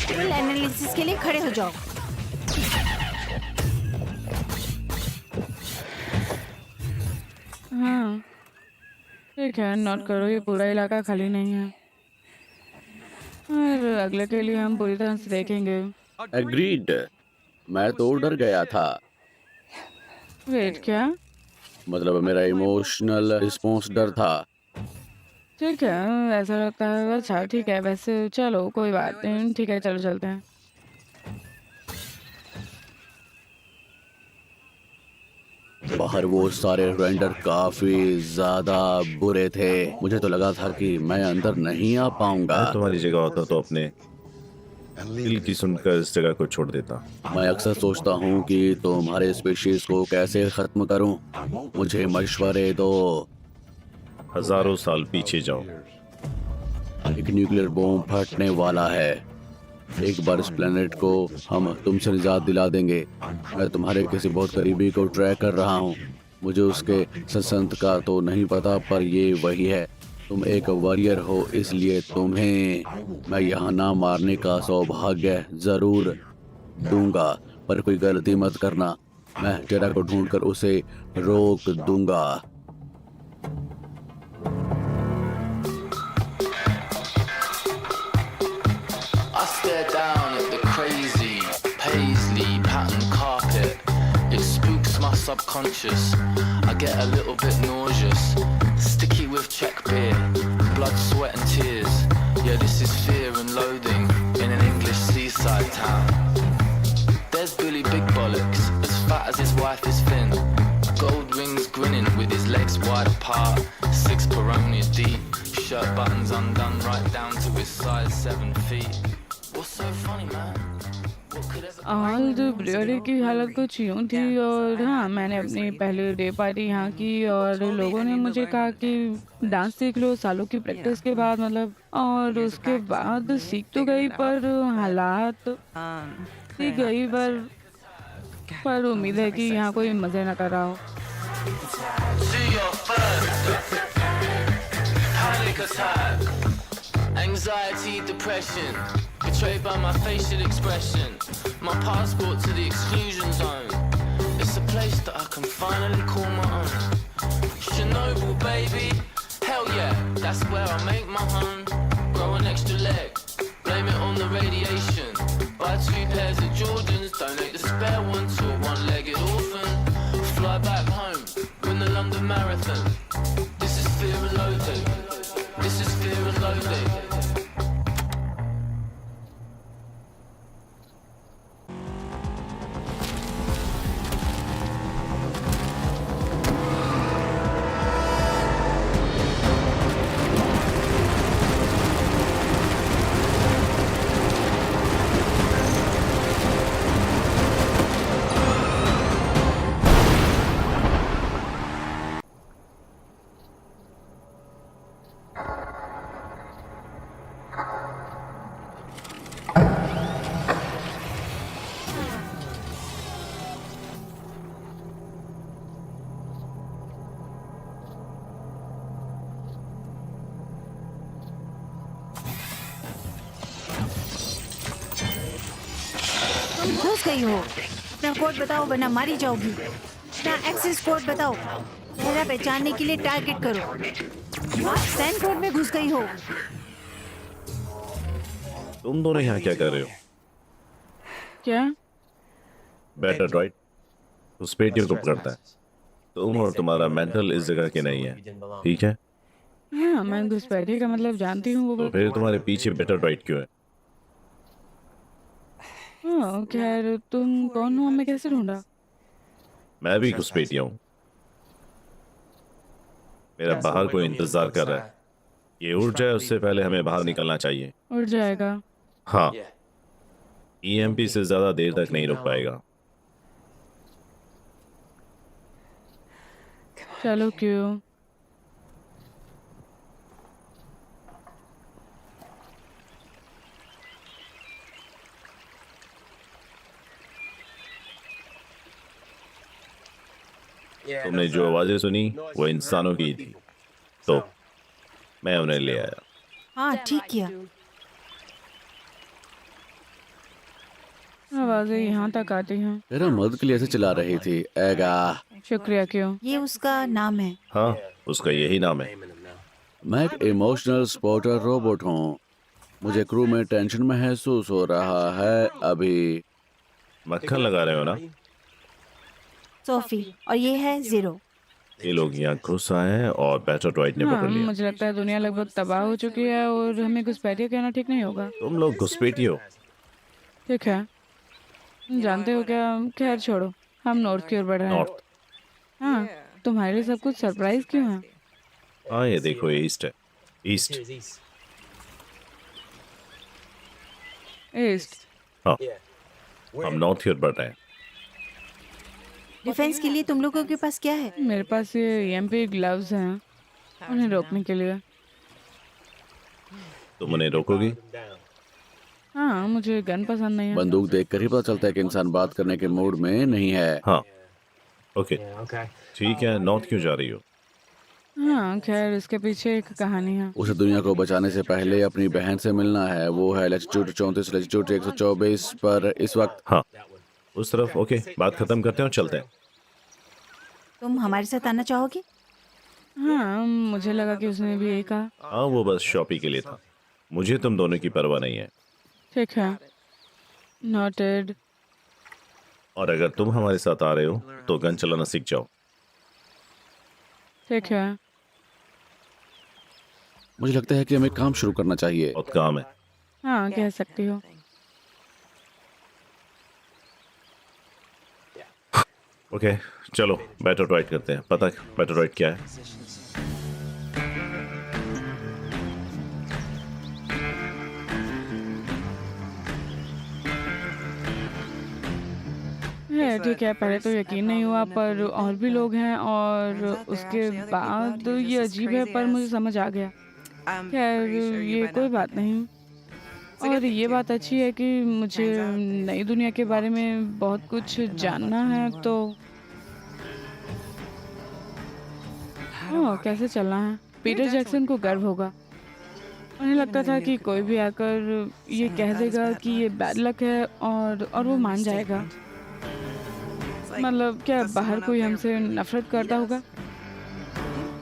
फुल एनालिसिस के लिए खड़े हो जाओ। हाँ ठीक है, नोट करो ये पूरा इलाका खाली नहीं है और अगले के लिए हम पूरी तरह से देखेंगे। एग्रीड। मैं तो डर गया था। वेट, क्या? मतलब मेरा इमोशनल रिस्पॉन्स डर था। ठीक है, ऐसा लगता है। अच्छा ठीक है, वैसे चलो कोई बात नहीं। ठीक है, चलो चलते हैं। बाहर वो सारे रेंडर काफी ज्यादा बुरे थे। मुझे तो लगा था कि मैं अंदर नहीं आ पाऊंगा। मैं तुम्हारी जगह होता तो अपने दिल की सुनकर इस जगह को छोड़ देता। मैं अक्सर सोचता हूँ कि तुम्हारे स्पीशीज को कैसे खत्म करूँ। मुझे मशवरे दो। हजारों साल पीछे जाओ। एक न्यूक्लियर बॉम्ब फटने वाला है। एक बार इस प्लेनेट को हम तुमसे निजात दिला देंगे। मैं तुम्हारे किसी बहुत करीबी को ट्रैक कर रहा हूँ। मुझे उसके संत का तो नहीं पता, पर ये वही है। तुम एक वॉरियर हो, इसलिए तुम्हें मैं यहाँ ना मारने का सौभाग्य जरूर दूंगा। पर कोई गलती मत करना। मैं टेरा को ढूंढकर उसे रोक दूंगा। I stare down at the crazy paisley pattern carpet. It spooks my subconscious. I get a little bit nauseous. Sticky with Czech beer, blood, sweat and tears. Yeah, this is fear and loathing in an English seaside town. There's Billy Big Bollocks, as fat as his wife is thin. Gold rings grinning with his legs wide apart. 6 Peronis deep, shirt buttons undone right down to his size 7 feet. What's so funny, man? What could ever all the brewery की हालत कुछ यूँ थी। और हाँ, मैंने अपनी पहली डे पार्टी यहाँ की और लोगों ने मुझे कहा कि डांस सीख लो सालों की प्रैक्टिस के बाद, मतलब। और उसके बाद सीख तो गई, पर हालात सीख गई, पर उम्मीद है कि यहाँ कोई मज़े न कर रहा हो। see your first panic attack, anxiety, depression, betrayed by my facial expression, my passport to the exclusion zone. It's a place that I can finally call my own. Chernobyl, baby, hell yeah, that's where I make my home. Grow an extra leg, blame it on the radiation. Buy 2 pairs of Jordans, donate the spare one to a one-legged orphan. Fly back home, win the London Marathon. This is fear and loathing. This is fear and loathing. तुम घुस गई हो। अपना code बताओ वरना मारी जाओगी। अपना एक्सेस कोड बताओ। मेरा पहचानने के लिए टारगेट करो। आप सैन कोड में घुस गई हो। तुम दोनों यहाँ क्या कर रहे हो? क्या? बेटर ड्राइट उस पेटियों को पकड़ता है। तुम और तुम्हारा मेंटल इस जगह के नहीं है, ठीक है? हाँ, मैं घुसपैठी का मतलब जानती हूँ। तो वो फिर तुम्हारे पीछे बेटर ड्राइट क्यों है? हाँ, खैर तुम कौन हो, हमें कैसे ढूंढा? मैं भी घुसपैठिया हूँ। मेरा बाहर कोई इंतजार कर रहा है। ये उड़ जाए उससे पहले हमें बाहर निकलना चाहिए। उड़ जाएगा। हाँ, ईएमपी से ज्यादा देर तक नहीं रुक पाएगा। चलो क्यों? तुमने जो आवाजें सुनी वो इंसानों की थी, तो मैं उन्हें ले आया। हाँ ठीक किया। आवाजें यहाँ तक आती हैं। मेरा मदद के लिए ऐसे चला रही थी। एगा, शुक्रिया। क्यों? ये उसका नाम है। हाँ, उसका यही नाम है। मैं एक इमोशनल सपोर्टर रोबोट हूँ। मुझे क्रू में टेंशन महसूस हो रहा है अभी। मक्खन लगा रहे हो ना? सोफी, और ये है जीरो। ये लोग यहाँ घुस आए हैं और बैटरट्रॉइड ने हाँ, पकड़ लिया। मुझे लगता है दुनिया लगभग तबाह हो चुकी है और हमें घुसपैठिया कहना ठीक नहीं होगा। तुम लोग घुसपैठी हो। ठीक है, जानते हो क्या? खैर छोड़ो, हम नॉर्थ की ओर बढ़ रहे हैं। नॉर्थ? हाँ, तुम्हारे लिए सब कुछ सरप्राइज क्यों है? हाँ, ये देखो, ये ईस्ट है। ईस्ट। ईस्ट। हाँ, हम नॉर्थ की ओर बढ़ रहे हैं। डिफेंस के लिए तुम लोगों के पास क्या है? मेरे पास ये ईएमपी ग्लव्स हैं, उन्हें रोकने के लिए। तुम उन्हें रोकोगी? हाँ, मुझे गन पसंद नहीं है। बंदूक देखकर ही पता चलता है कि इंसान बात करने के मूड में नहीं है। हाँ, ओके, ठीक है। नॉर्थ क्यों जा रही हो? हाँ, खैर इसके पीछे एक कहानी है। उसे दुनिया को बचाने से पहले अपनी बहन से मिलना है। वो है लैटिट्यूड 34, लैटिट्यूड 124 पर इस वक्त। हाँ, उस तरफ। ओके, बात खत्म करते हैं और चलते हैं। तुम हमारे साथ आना चाहोगे? हाँ, मुझे लगा कि उसने भी यही कहा। हाँ, वो बस शॉपिंग के लिए था। मुझे तुम दोनों की परवाह नहीं है। ठीक है, नोटेड। और अगर तुम हमारे साथ आ रहे हो तो गन चलाना सीख जाओ। ठीक है। मुझे लगता है कि हमें काम शुरू करना चाहिए। बहुत काम है। हाँ, कह सकती हो। ओके, चलो बैटरट्रॉइड करते हैं। पता बैटरट्रॉइड क्या है? है ठीक है, पहले तो यकीन नहीं हुआ, पर और भी लोग हैं और उसके बाद ये अजीब है, पर मुझे समझ आ गया। खैर ये कोई बात नहीं। और ये बात अच्छी है कि मुझे नई दुनिया के बारे में बहुत कुछ जानना है। तो कैसे चलना है? पीटर जैक्सन को गर्व होगा। उन्हें लगता था कि कोई भी आकर ये कह देगा कि ये बैड लक है और वो मान जाएगा। मतलब क्या बाहर कोई हमसे नफरत करता होगा?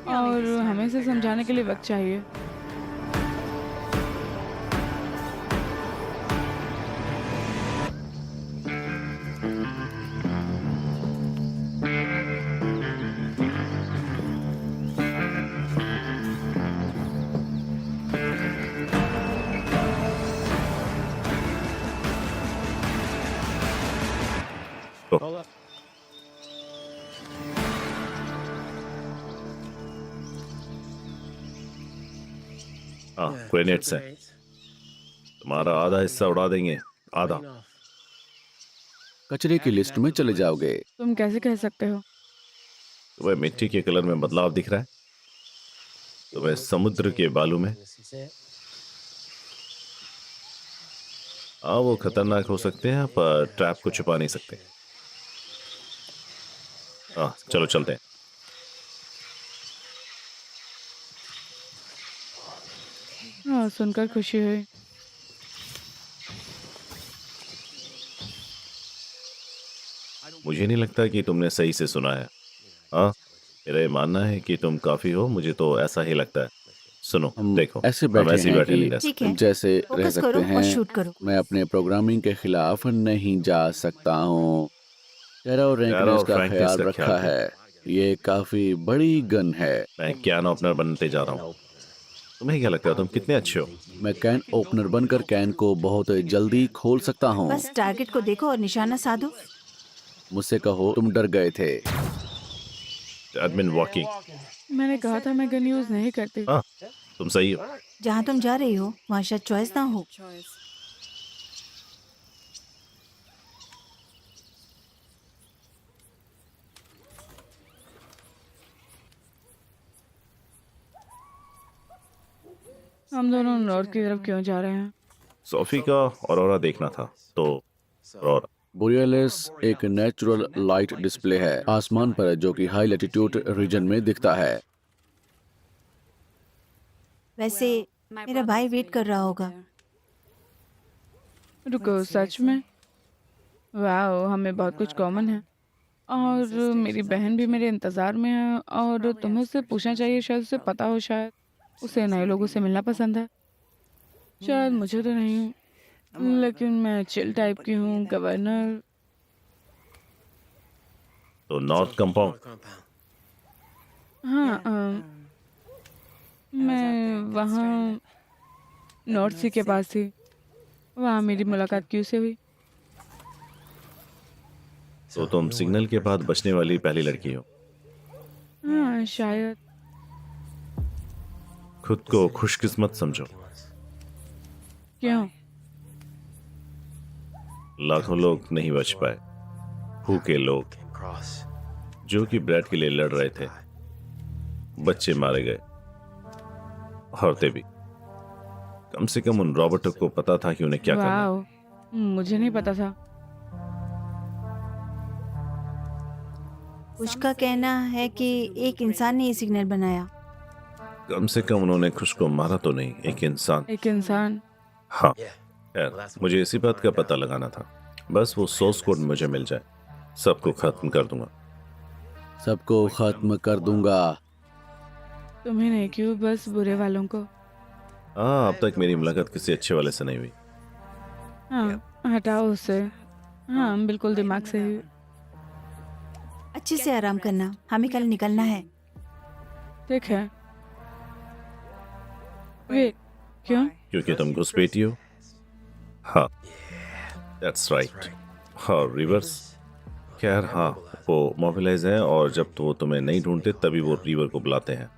और हमें इसे समझाने के लिए वक्त चाहिए। हाँ, ग्रेनेड्स हैं। तुम्हारा आधा हिस्सा उड़ा देंगे, आधा। कचरे की लिस्ट में चले जाओगे। तुम कैसे कह सकते हो? तुम्हें मिट्टी के कलर में बदलाव दिख रहा है? तुम्हें समुद्र के बालू में? हाँ, वो खतरनाक हो सकते हैं पर ट्रैप को छुपा नहीं सकते। हाँ, चलो चलते हैं। हाँ, सुनकर खुशी हुई। मुझे नहीं लगता कि तुमने सही से सुना है। हाँ, मेरा ये मानना है कि तुम काफी हो। मुझे तो ऐसा ही लगता है। सुनो, हम देखो, ऐसे हम बैठे ऐसे ही हैं बैठे नहीं रह कि ठीक है, जैसे रह फोकस सकते करो और शूट हैं। करो। मैं अपने प्रोग्रामिंग के खिलाफ नहीं जा सकता हूँ। टेरा और रैंक टेरा ने और इसका फ्रैंक ने ख्याल इसका रखा ख्याल है। ये काफी बड़ी गन है। मैं कैन ओपनर बनते जा रहा हूँ। तुम्हें क्या लगता है तुम कितने अच्छे हो? मैं कैन ओपनर बनकर कैन को बहुत जल्दी खोल सकता हूँ। बस टारगेट को देखो और निशाना साधो। मुझसे कहो तुम डर गए थे। एडमिन वॉकिंग, मैंने कहा था मैं गन यूज नहीं करती। हाँ, तुम सही हो। जहाँ तुम जा रही हो वहाँ शायद चॉइस ना हो। हम दोनों नॉर्थ की तरफ क्यों जा रहे हैं? सोफी का ऑरोरा देखना था, तो ऑरोरा। बोरियलिस एक नेचुरल लाइट डिस्प्ले है आसमान पर जो कि हाई लैटिट्यूड रीजन में दिखता है। वैसे मेरा भाई वेट कर रहा होगा। रुको, सच में? वाह, हमें बहुत कुछ कॉमन है। और मेरी बहन भी मेरे इंतज़ार में है और तुम्हें उससे पूछना चाहिए, शायद उसे पता हो, शायद उसे नए लोगों से मिलना पसंद है। शायद मुझे तो नहीं, लेकिन मैं चिल टाइप की हूँ, गवर्नर। तो नॉर्थ कंपाउंड। हाँ, मैं वहाँ नॉर्थ सी के पास थी, वहाँ मेरी मुलाकात क्यों से हुई। तो तुम सिग्नल के बाद बचने वाली पहली लड़की हो। हाँ, शायद। खुद को खुशकिस्मत समझो। क्यों? लाखों लोग नहीं बच पाए, भूखे लोग जो कि ब्रेड के लिए लड़ रहे थे, बच्चे मारे गए, औरतें भी। कम से कम उन रॉबर्टों को पता था कि उन्हें क्या करना है। वाह, मुझे नहीं पता था। उसका कहना है कि एक इंसान ने ये सिग्नल बनाया। कम से कम उन्होंने खुश को मारा तो नहीं, एक इंसान। एक इंसान? हाँ खैर, मुझे इसी बात का पता लगाना था। बस वो सोर्स कोड मुझे मिल जाए, सबको खत्म कर दूंगा। सबको खत्म कर दूंगा। तुम्हें नहीं, क्यों? बस बुरे वालों को। हाँ, अब तक मेरी मुलाकात किसी अच्छे वाले से नहीं हुई। हाँ, हटाओ उसे। हाँ, बिल्कुल दिमाग से ही। अच्छे से आराम करना, हमें कल निकलना है। ठीक है। वेट, क्यों? क्योंकि तुम घुसपैठी हो। हाँ, दैट्स राइट। और रिवर्स, खैर हाँ, वो मोबिलाइज हैं और जब तो वो तुम्हें नहीं ढूंढते तभी वो रिवर को बुलाते हैं।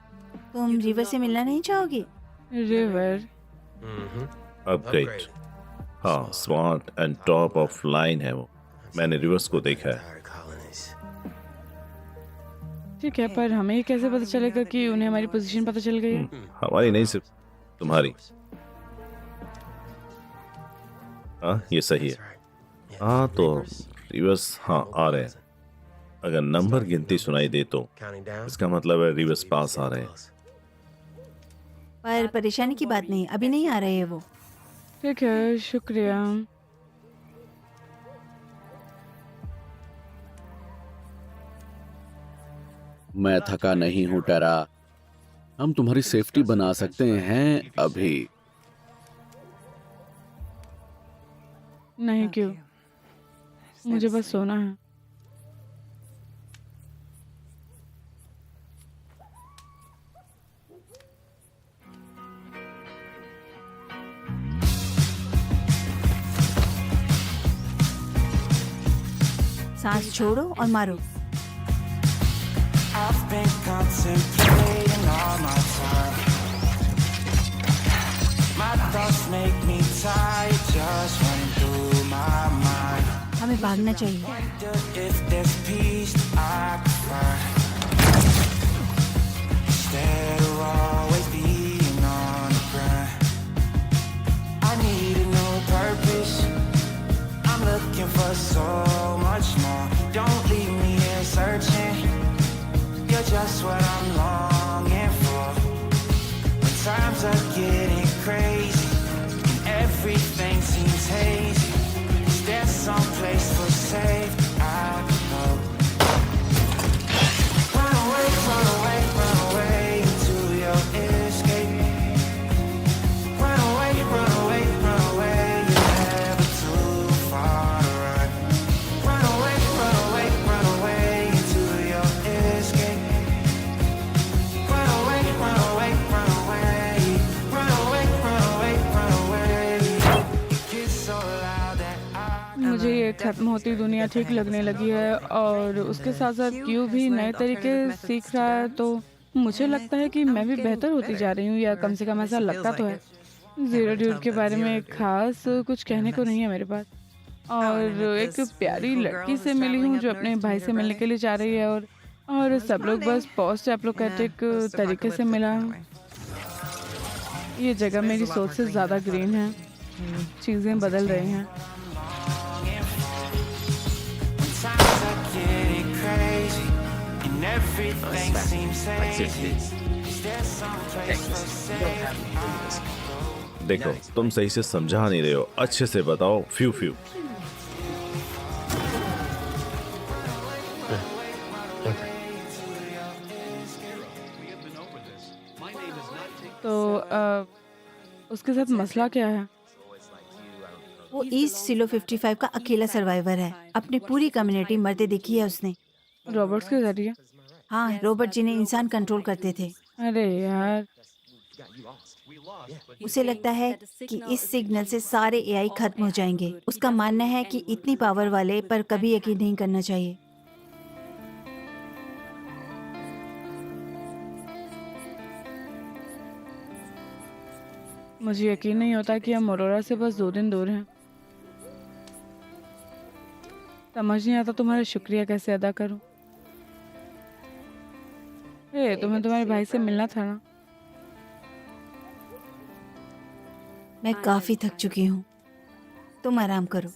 तुम रिवर से मिलना नहीं चाहोगे? रिवर? अपग्रेड। हाँ, smart and top of line है वो। मैंने रिवर्स को देखा है। ठीक है, पर हमें ये कैसे पता चलेगा कि उन्हें हमारी पोजीशन पता चल गई है? हमारी नहीं, सिर्फ तुम्हारी। हाँ, ये सही है। हाँ, तो रिवर्स हाँ आ रहे हैं। अगर नंबर गिनती सुनाई दे तो इसका मतलब है रिवर्स पास आ रहे हैं। पर परेशानी की बात नहीं, अभी नहीं आ रहे हैं वो। ठीक है, शुक्रिया। मैं थका नहीं हूँ टेरा। हम तुम्हारी सेफ्टी बना सकते हैं अभी। नहीं, क्यों? मुझे बस सोना है। सांस छोड़ो और मारो। I've been contemplating all my time. My thoughts make me tired, just running through my mind. हमें भागना चाहिए। Wonder if there's peace I could find. Instead of always being on the grind. I need a new purpose. I'm looking for so much more. Don't leave me here searching. You're just what I'm longing for. When times are getting crazy and everything seems hazy, is there some place for safety I can go? Run away, run away, run away into your escape. Run away, run away, run away, you're never too far to run. Run away, run away, run away into your escape. Run away, run away, run away. Run away, run away, run away. It gets so loud that I मुझे ये खत्म होती दुनिया ठीक लगने लगी है और उसके साथ साथ क्यों भी नए तरीके सीख रहा है, तो मुझे लगता है कि मैं भी बेहतर होती जा रही हूँ, या कम से कम ऐसा लगता तो है। ज़ीरो ड्यूड के बारे में खास कुछ कहने को नहीं है मेरे पास। और एक प्यारी लड़की से मिली हूँ जो अपने भाई से मिलने के लिए जा रही है, और सब लोग बस पोस्ट एपोकैलिप्टिक तरीके से मिला है। ये जगह मेरी सोच से ज़्यादा ग्रीन है। चीज़ें बदल रही हैं। देखो, तुम सही से समझा नहीं रहे हो, अच्छे से बताओ। Few few. तो उसके साथ मसला क्या है? वो ईस्ट सिलो 55 का अकेला सर्वाइवर है। अपनी पूरी कम्युनिटी मरते देखी है उसने। रॉबर्ट्स के जरिए? हाँ, रॉबर्ट जिन्हें इंसान कंट्रोल करते थे। अरे यार, उसे लगता है कि इस सिग्नल से सारे एआई खत्म हो जाएंगे। उसका मानना है कि इतनी पावर वाले पर कभी यकीन नहीं करना चाहिए। मुझे यकीन नहीं होता कि हम अरोरा से बस 2 दिन दूर हैं। समझ नहीं आता तुम्हारा शुक्रिया कैसे अदा करूं। तुम्हें तुम्हारे भाई से मिलना था ना? मैं काफी थक चुकी हूँ, तुम आराम करो।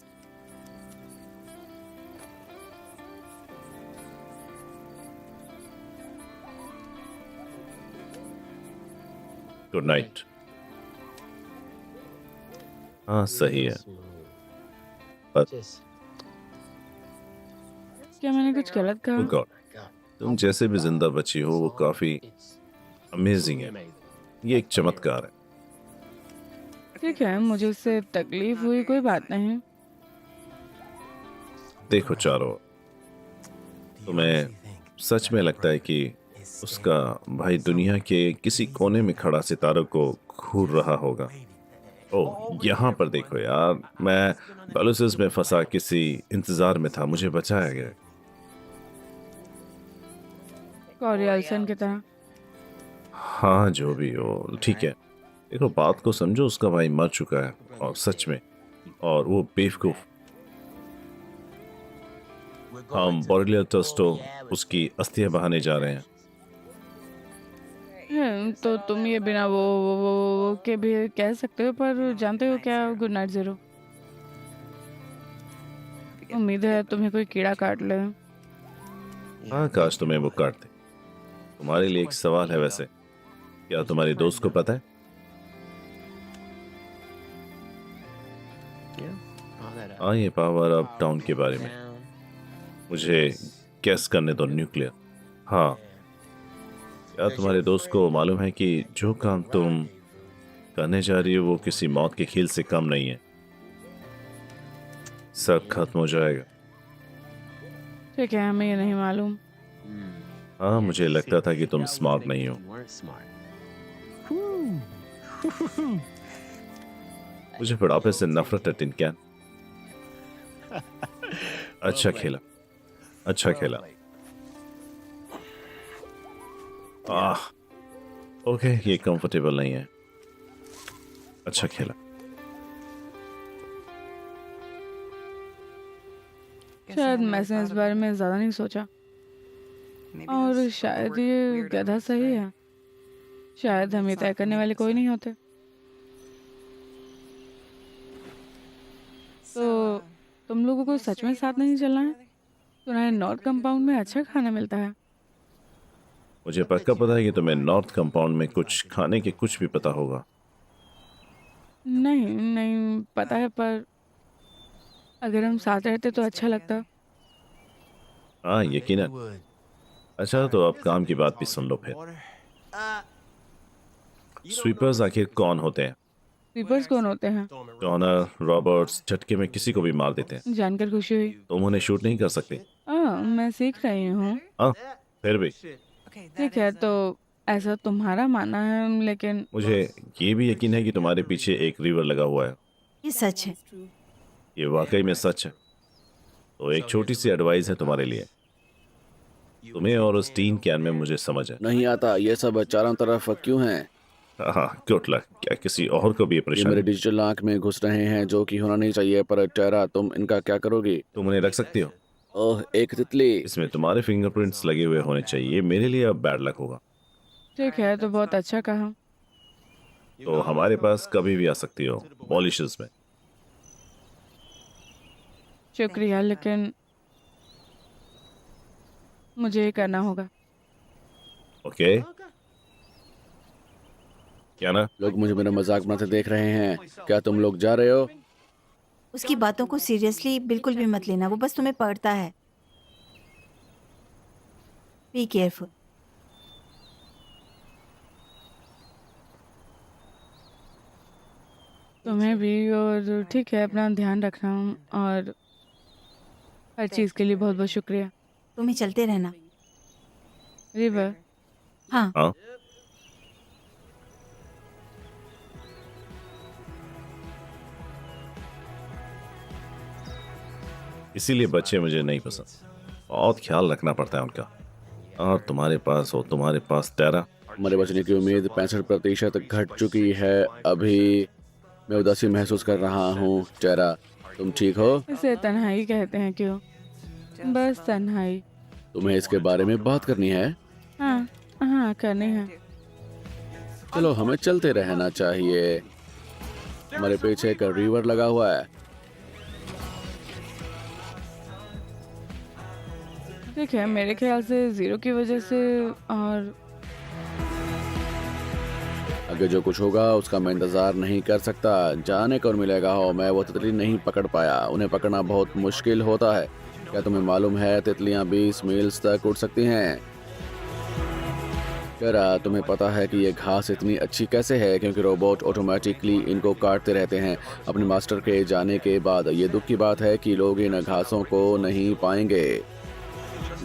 Good night. हाँ, सही है। पर क्या मैंने कुछ गलत कहा? oh God, तुम जैसे भी जिंदा बची हो वो काफी अमेजिंग है। ये एक चमत्कार है। ठीक है, मुझे उससे तकलीफ हुई, कोई बात नहीं। देखो चारों, तुम्हें सच में लगता है कि उसका भाई दुनिया के किसी कोने में खड़ा सितारों को घूर रहा होगा? ओह, यहाँ पर देखो यार, मैं बैलूसिस में फंसा किसी इंतजार में था, मुझे बचाया गया। कोरियाल्सन की तरह। हाँ, जो भी हो, ठीक है। देखो, बात को समझो, उसका भाई मर चुका है, और सच में, और वो बेवकूफ। हम बोरिलिया टस्टो उसकी अस्थियां बहाने जा रहे हैं। तो तुम ये बिना वो के भी कह सकते हो, पर जानते हो क्या? Good night zero. उम्मीद है तुम्हें कोई कीड़ा काट ले। हाँ, काश तुम्हें वो काट दे। तुम्हारे लिए एक सवाल है वैसे, क्या तुम्हारे दोस्त को पता है? हाँ, ये पावर अप डाउन के बारे में मुझे गैस करने दो। न्यूक्लियर। हाँ, क्या तुम्हारे दोस्त को मालूम है कि जो काम तुम करने जा रही हो वो किसी मौत के खेल से कम नहीं है? सब खत्म हो जाएगा। ठीक है, हमें ये नहीं मालूम। हाँ, मुझे लगता था कि तुम स्मार्ट नहीं हो। मुझे बुढ़ापे से नफरत है, टिन कैन। अच्छा खेला, अच्छा खेला। ओके, ये कंफर्टेबल नहीं है। अच्छा खेला। शायद मैंने इस बारे में ज़्यादा नहीं सोचा, और शायद ये गधा सही है। शायद हम ये तय करने वाले कोई नहीं होते। तो तुम लोगों को सच में साथ नहीं चलना है? तुम्हारे नॉर्थ कंपाउंड में अच्छा खाना मिलता है। मुझे पक्का पता है कि तुम्हें नॉर्थ कंपाउंड में कुछ खाने के कुछ भी पता होगा। नहीं पता है, पर अगर हम साथ रहते तो अच्छा लगता। हाँ, यकीनन। अच्छा, तो अब काम की बात भी सुन लो फिर। स्वीपर्स आखिर कौन होते हैं? स्वीपर्स कौन होते हैं? टॉनर, रॉबर्ट्स झटके में किसी को भी मार देते हैं। जानकर खुशी हुई। तुम उन्हें शूट नहीं कर सकते। मैं सीख रही हूँ। हाँ, फिर भी ठीक है, तो ऐसा तुम्हारा मानना है, लेकिन मुझे ये भी यकीन है कि तुम्हारे पीछे एक रिवर लगा हुआ है। ये सच है। ये वाकई में सच है। तो एक छोटी सी एडवाइस है तुम्हारे लिए। तुम्हें और उस टीन कैन में मुझे समझ है। नहीं आता, ये सब चारों तरफ क्यों हैं? हाँ, गुड लक। क्या किसी और को भी ये ये मेरे परेशानी? डिजिटल आंख में घुस रहे हैं, जो कि होना नहीं चाहिए। पर टेरा, तुम इनका क्या करोगी? तुम उन्हें रख सकती हो। ओह, एक तितली। इसमें तुम्हारे फिंगरप्रिंट्स लगे हुए होने चाहिए। मेरे लिए अब बैड लक होगा। ठीक है, तो बहुत अच्छा कहा। तो हमारे पास कभी भी आ सकती हो, पॉलिशेस में। शुक्रिया, लेकिन मुझे ये करना होगा। ओके, क्या ना? लोग मुझे मेरा मजाक बनाते देख रहे हैं। क्या तुम लोग जा रहे हो? उसकी बातों को सीरियसली बिल्कुल भी मत लेना, वो बस तुम्हें पढ़ता है। Be careful. तुम्हें भी, और ठीक है, अपना ध्यान रखना, और हर चीज़ के लिए बहुत बहुत शुक्रिया। तुम्हें चलते रहना। रिवर, हाँ, हाँ, इसीलिए बच्चे मुझे नहीं पसंद। बहुत ख्याल रखना पड़ता है उनका। और तुम्हारे पास टेरा। हमारे बचने की उम्मीद 65% घट चुकी है। अभी मैं उदासी महसूस कर रहा हूँ। टेरा, तुम ठीक हो? इसे तन्हाई कहते हैं क्यों? बस तन्हाई। तुम्हें इसके बारे में बात करनी है? हाँ हाँ, करनी है। चलो, हमें चलते रहना चाहिए। हमारे पीछे एक रिवर लगा हुआ है। ठीक है, मेरे ख्याल से 0 की वजह से, और आगे जो कुछ होगा उसका मैं इंतजार नहीं कर सकता। जाने कौन मिलेगा हो। मैं वो तितली नहीं पकड़ पाया। उन्हें पकड़ना बहुत मुश्किल होता है। क्या तुम्हें मालूम है तितलियां 20 मील्स तक उड़ सकती हैं? टेरा, तुम्हें पता है कि ये घास इतनी अच्छी कैसे है? क्योंकि रोबोट ऑटोमेटिकली इनको काटते रहते हैं। अपने मास्टर के जाने के बाद ये दुख की बात है कि लोग इन घासों को नहीं पाएंगे।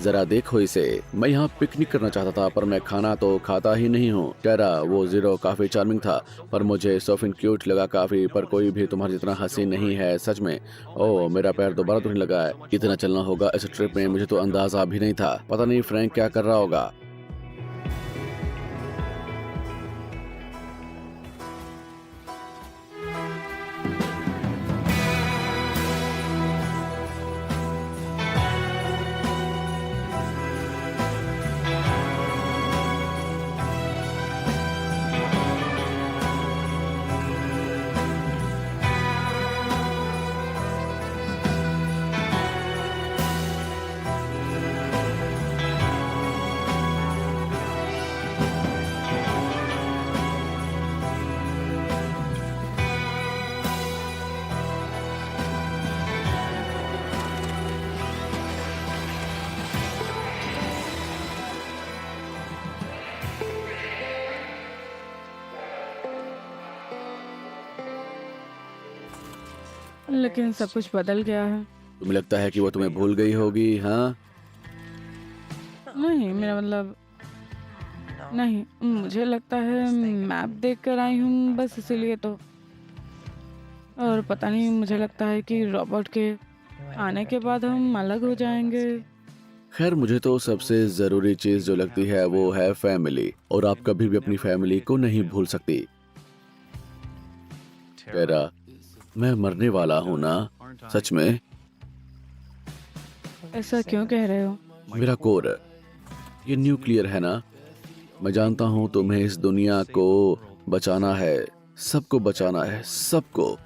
जरा देखो इसे। मैं यहाँ पिकनिक करना चाहता था, पर मैं खाना तो खाता ही नहीं हूँ। टेरा, वो जीरो काफी चार्मिंग था, पर मुझे सोफिन क्यूट लगा काफी। पर कोई भी तुम्हारे जितना हसीन नहीं है, सच में। ओह, मेरा पैर दोबारा दुखने लगा है। इतना चलना होगा इस ट्रिप में, मुझे तो अंदाजा भी नहीं था। पता नहीं फ्रैंक क्या कर रहा होगा। लेकिन सब कुछ बदल गया है। तुम्हें लगता है कि वो तुम्हें भूल गई होगी? हाँ, नहीं, मेरा मतलब नहीं, मुझे लगता है मैप देख कर आई हूँ बस, इसीलिए तो। और पता नहीं, मुझे लगता है कि रॉबर्ट के आने के बाद हम अलग हो जाएंगे। खैर, मुझे तो सबसे जरूरी चीज जो लगती है वो है फैमिली, और आप कभी भी अपनी फैमिली को नहीं भूल सकती। टेरा, मैं मरने वाला हूँ ना? सच में? ऐसा क्यों कह रहे हो? मेरा कोर, ये न्यूक्लियर है ना? मैं जानता हूँ तुम्हें इस दुनिया को बचाना है, सबको बचाना है, सबको।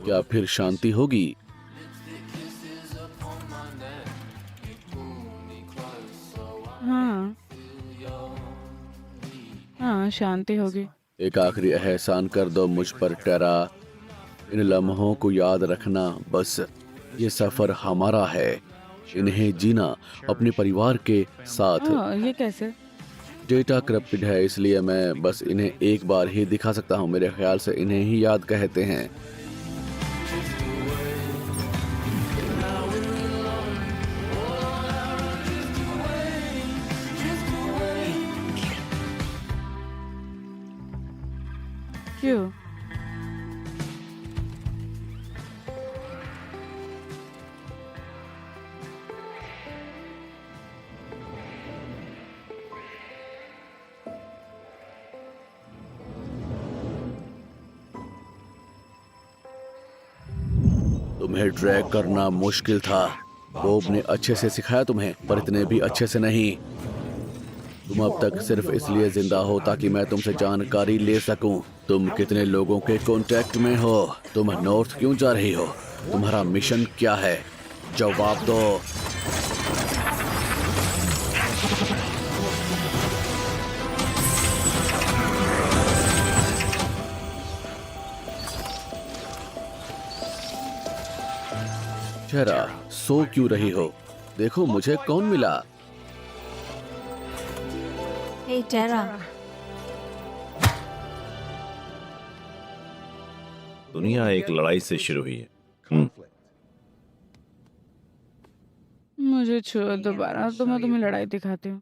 क्या फिर शांति होगी? हाँ हाँ, शांति होगी। एक आखिरी एहसान कर दो मुझ पर टेरा। इन लम्हों को याद रखना, बस। ये सफर हमारा है, इन्हें जीना अपने परिवार के साथ। ये कैसे? डेटा करप्टेड है, इसलिए मैं बस इन्हें एक बार ही दिखा सकता हूँ। मेरे ख्याल से इन्हें ही याद कहते हैं। क्यों? तुम्हें ड्रैग करना मुश्किल था। बॉब ने अच्छे से सिखाया तुम्हें, पर इतने भी अच्छे से नहीं। तुम अब तक सिर्फ इसलिए जिंदा हो ताकि मैं तुमसे जानकारी ले सकूं। तुम कितने लोगों के कांटेक्ट में हो? तुम नॉर्थ क्यों जा रही हो? तुम्हारा मिशन क्या है? जवाब दो। जरा सो क्यों रही हो? देखो मुझे कौन मिला। हे टेरा, दुनिया एक लड़ाई से शुरू हुई है। मुझे छोड़ दोबारा, तो मैं तुम्हें लड़ाई दिखाती हूँ।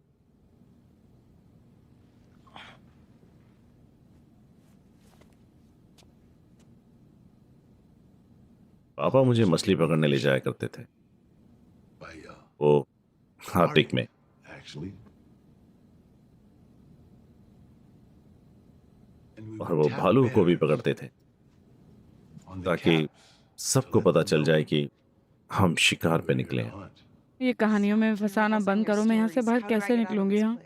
पापा मुझे मछली पकड़ने ले जाया करते थे, वो आर्टिक में। और वो भालू को भी पकड़ते थे ताकि सबको पता चल जाए कि हम शिकार पे निकले हैं। ये कहानियों में फंसाना बंद करो। मैं यहाँ से बाहर कैसे निकलूंगी? हाँ,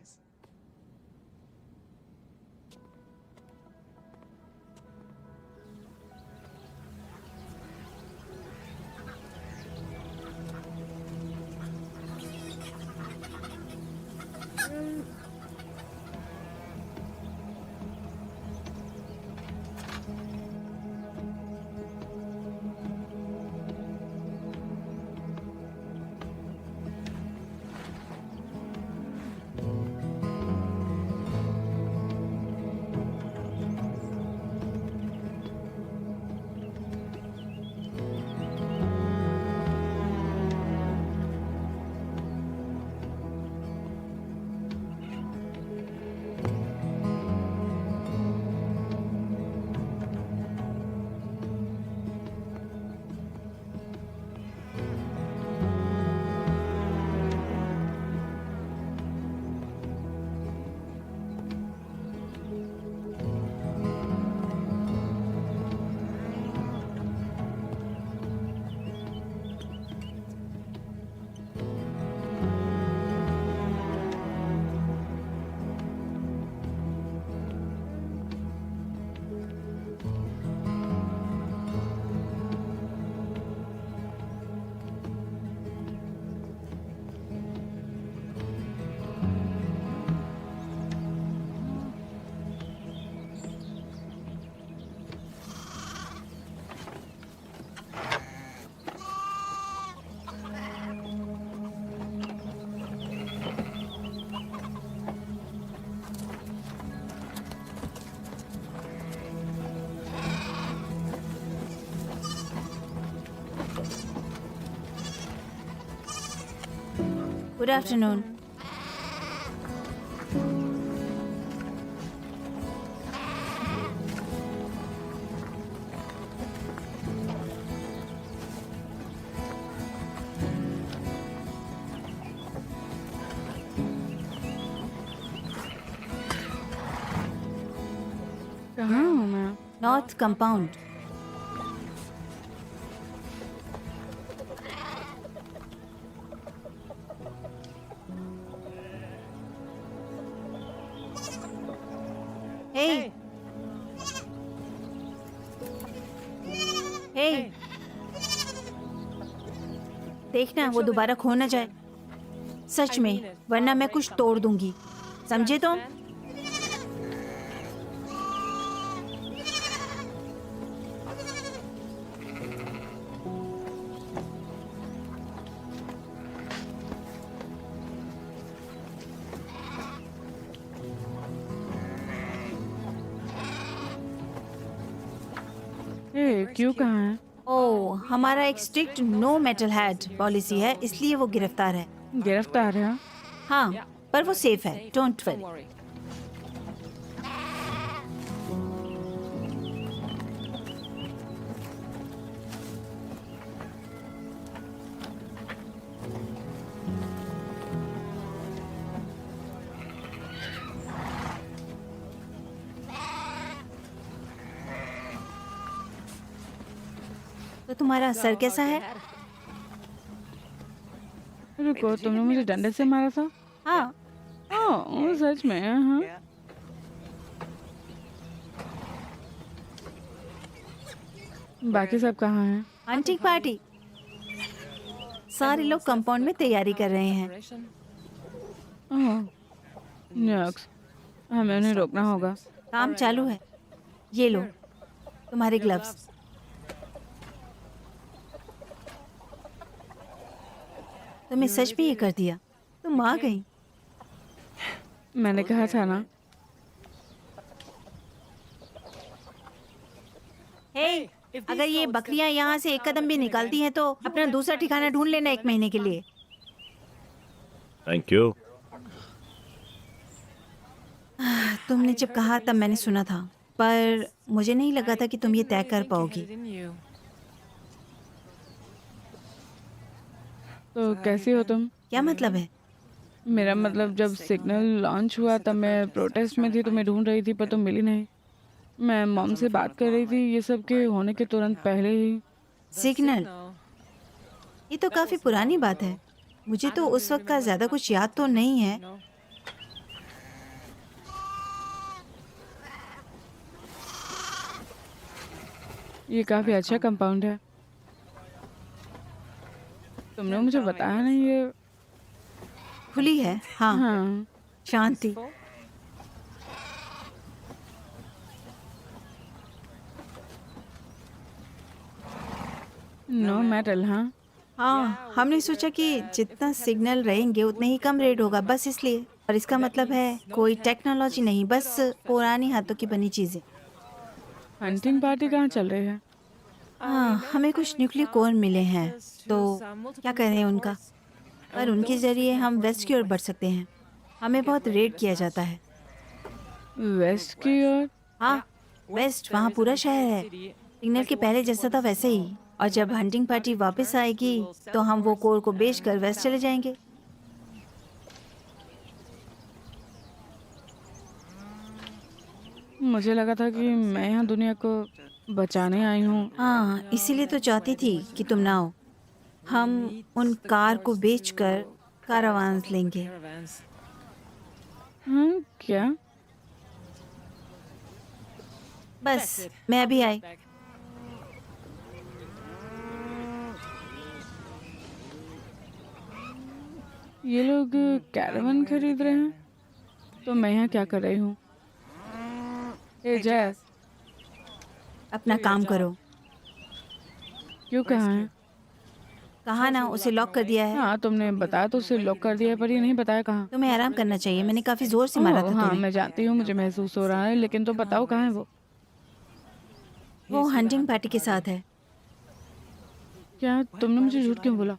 गुड आफ्टरनून। कहाँ हूँ मैं? North compound. हे हे, देखना वो दोबारा खो ना जाए। सच में, वरना मैं कुछ तोड़ दूंगी, समझे तुम? क्यों कहाँ है? ओ, हमारा एक strict no metal head policy है, इसलिए वो गिरफ्तार है। गिरफ्तार है? हाँ, पर वो सेफ है, डोंट वरी। तो तो तुम्हारा सर कैसा है? रुको, तुमने मुझे डंडे से मारा था? हाँ, हाँ, सच में। हाँ, बाकी सब कहाँ हैं? Hunting party. सारे लोग कंपाउंड में तैयारी कर रहे हैं। यक्स, हमें उन्हें रोकना होगा। काम चालू है। ये लो तुम्हारे ग्लव्स। तुमने सच में ये कर दिया? तुम आ गई। मैंने कहा था ना। हे, अगर ये बकरियां यहाँ से एक कदम भी निकालती हैं तो अपना दूसरा ठिकाना ढूंढ लेना 1 महीने के लिए। Thank you. तुमने जब कहा तब मैंने सुना था, पर मुझे नहीं लगा था कि तुम ये तय कर पाओगी। तो कैसी हो तुम? क्या मतलब है? मेरा मतलब, जब सिग्नल लॉन्च हुआ तब मैं प्रोटेस्ट में थी, तुम्हें ढूंढ रही थी पर तुम मिली नहीं। मैं मॉम से बात कर रही थी ये सब के होने के तुरंत पहले ही। सिग्नल? ये तो काफी पुरानी बात है। मुझे तो उस वक्त का ज्यादा कुछ याद तो नहीं है। ये काफी अच्छा कंपाउंड है। तुमने मुझे बताया नहीं ये। खुली है। हाँ, हाँ, शांति। No metal. हाँ, हाँ, हमने सोचा कि जितना सिग्नल रहेंगे उतने ही कम रेट होगा, बस इसलिए। और इसका मतलब है कोई टेक्नोलॉजी नहीं, बस पुरानी हाथों की बनी चीजें। हंटिंग पार्टी कहाँ चल रही है? हाँ, हमें कुछ न्यूक्लियर कोर मिले हैं, तो क्या करें उनका। पर उनके जरिए हम वेस्ट की ओर बढ़ सकते हैं। हमें बहुत रेड किया जाता है। वेस्ट की ओर? हाँ, वेस्ट, वहाँ पूरा शहर है। सिग्नल के पहले जैसा था वैसे ही। और जब हंटिंग पार्टी वापस आएगी तो हम वो कोर को बेचकर वेस्ट चले जाएंगे। मुझे लगा था कि मैं यहाँ दुनिया को बचाने आई हूँ। हाँ, इसीलिए तो चाहती थी कि तुम ना आओ। हम उन कार को बेचकर कारवांस लेंगे। हाँ, क्या? बस, मैं अभी आई। ये लोग कैरावन खरीद रहे हैं, तो मैं यहाँ क्या कर रही हूँ? ए जैस, अपना काम करो। क्यों? कहाँ है? कहा ना, उसे लॉक कर दिया है। हाँ, तुमने बताया तो उसे लॉक कर दिया है, पर ये नहीं बताया कहाँ। तुम्हें आराम करना चाहिए। मैंने काफी जोर से मारा था हाँ, तुम्हें। मैं जानती हूँ, मुझे महसूस हो रहा है, लेकिन तो बताओ कहाँ है वो? वो हंटिंग पार्टी के साथ है। क्या? तुमने मुझे झूठ क्यों बोला?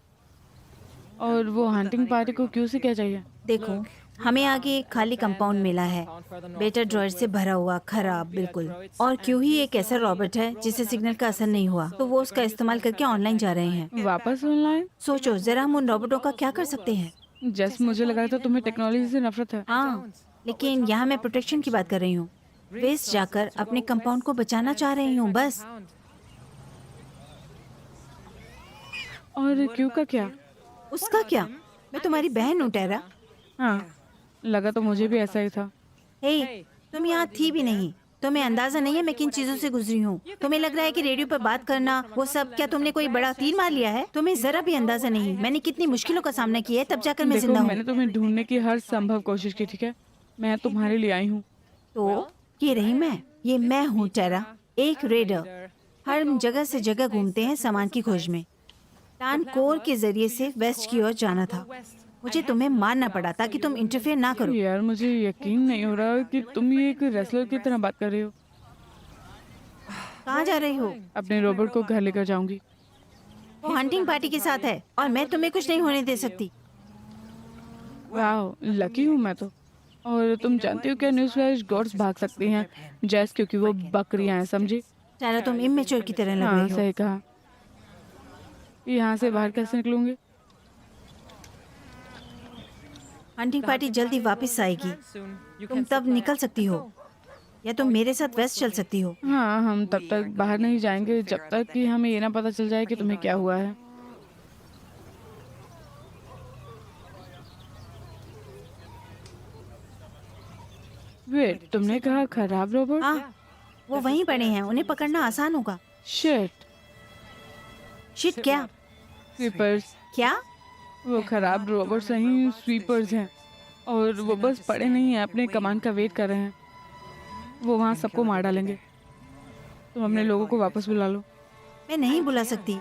और वो हंटिंग पार्टी को क्यों से क्या चाहिए? देखो, हमें आगे एक खाली कंपाउंड मिला है, बेटा ड्रॉयर से भरा हुआ, खराब बिल्कुल। और क्यों ही एक ऐसा रॉबोट है जिसे सिग्नल का असर नहीं हुआ, तो वो उसका इस्तेमाल करके ऑनलाइन जा रहे हैं। वापस ऑनलाइन? सोचो जरा, हम उन रॉबोटों का क्या कर सकते हैं। जस्ट मुझे लगा था तुम्हें टेक्नोलॉजी से नफरत है। हाँ, लेकिन यहाँ मैं प्रोटेक्शन की बात कर रही हूँ। वेस्ट जाकर अपने कंपाउंड को बचाना चाह रही हूँ, बस। और क्यों का क्या? उसका क्या? मैं तुम्हारी बहन हूँ टेरा। हाँ, लगा तो मुझे भी ऐसा ही था। हे, तुम यहाँ थी भी नहीं। तुम्हें अंदाजा नहीं है मैं किन चीजों से गुजरी हूँ। तुम्हें लग रहा है कि रेडियो पर बात करना वो सब, क्या तुमने कोई बड़ा तीर मार लिया है? तुम्हें जरा भी अंदाजा नहीं मैंने कितनी मुश्किलों का सामना किया है, तब जाकर मैं देखो, जिंदा मैंने हूँ। तुम्हें ढूंढने की हर संभव कोशिश की, ठीक है? मैं तुम्हारे लिए आई हूँ। तो ये रही मैं, ये मैं हूँ टेरा, एक रेडर। हर जगह से जगह घूमते हैं सामान की खोज में। टान कोर के जरिए से वेस्ट की ओर जाना था। मुझे तुम्हें मारना पड़ा ताकि तुम इंटरफेयर ना करो। यार, मुझे यकीन नहीं हो रहा कि तुम ये एक रेसलर की तरह बात कर रही हो। कहाँ जा रही हो? अपने रोबोट को घर लेकर जाऊंगी। वो हंटिंग पार्टी के साथ है और मैं तुम्हें कुछ नहीं होने दे सकती। वाह, लकी हूँ मैं तो। और तुम जानती हो क्या, न्यूज़ फ्लैश गॉड्स भाग सकती हैं जैस, क्योंकि वो बकरियां हैं, समझी? टेरा, तुम इमेच्योर की तरह लग हाँ, रही हो। सही कहा। यहाँ से बाहर कैसे निकलूंगी? हंटिंग पार्टी जल्दी वापस आएगी, तुम तब निकल सकती हो। या तुम मेरे साथ वेस्ट चल सकती हो। हाँ, हम तब तक बाहर नहीं जाएंगे जब तक कि हमें ये ना पता चल जाए कि तुम्हें क्या हुआ है। वेट, तुमने कहा खराब रोबोट? हाँ, वो वहीं पड़े हैं, उन्हें पकड़ना आसान होगा। शिट। शिट क्या? स्वीपर्स। क्या? वो खराब रोबोट सही स्वीपर्स हैं और वो बस पड़े नहीं हैं, अपने कमान का वेट कर रहे हैं। वो वहाँ सबको मार डालेंगे। तुम अपने लोगों को वापस बुला लो। मैं नहीं बुला सकती।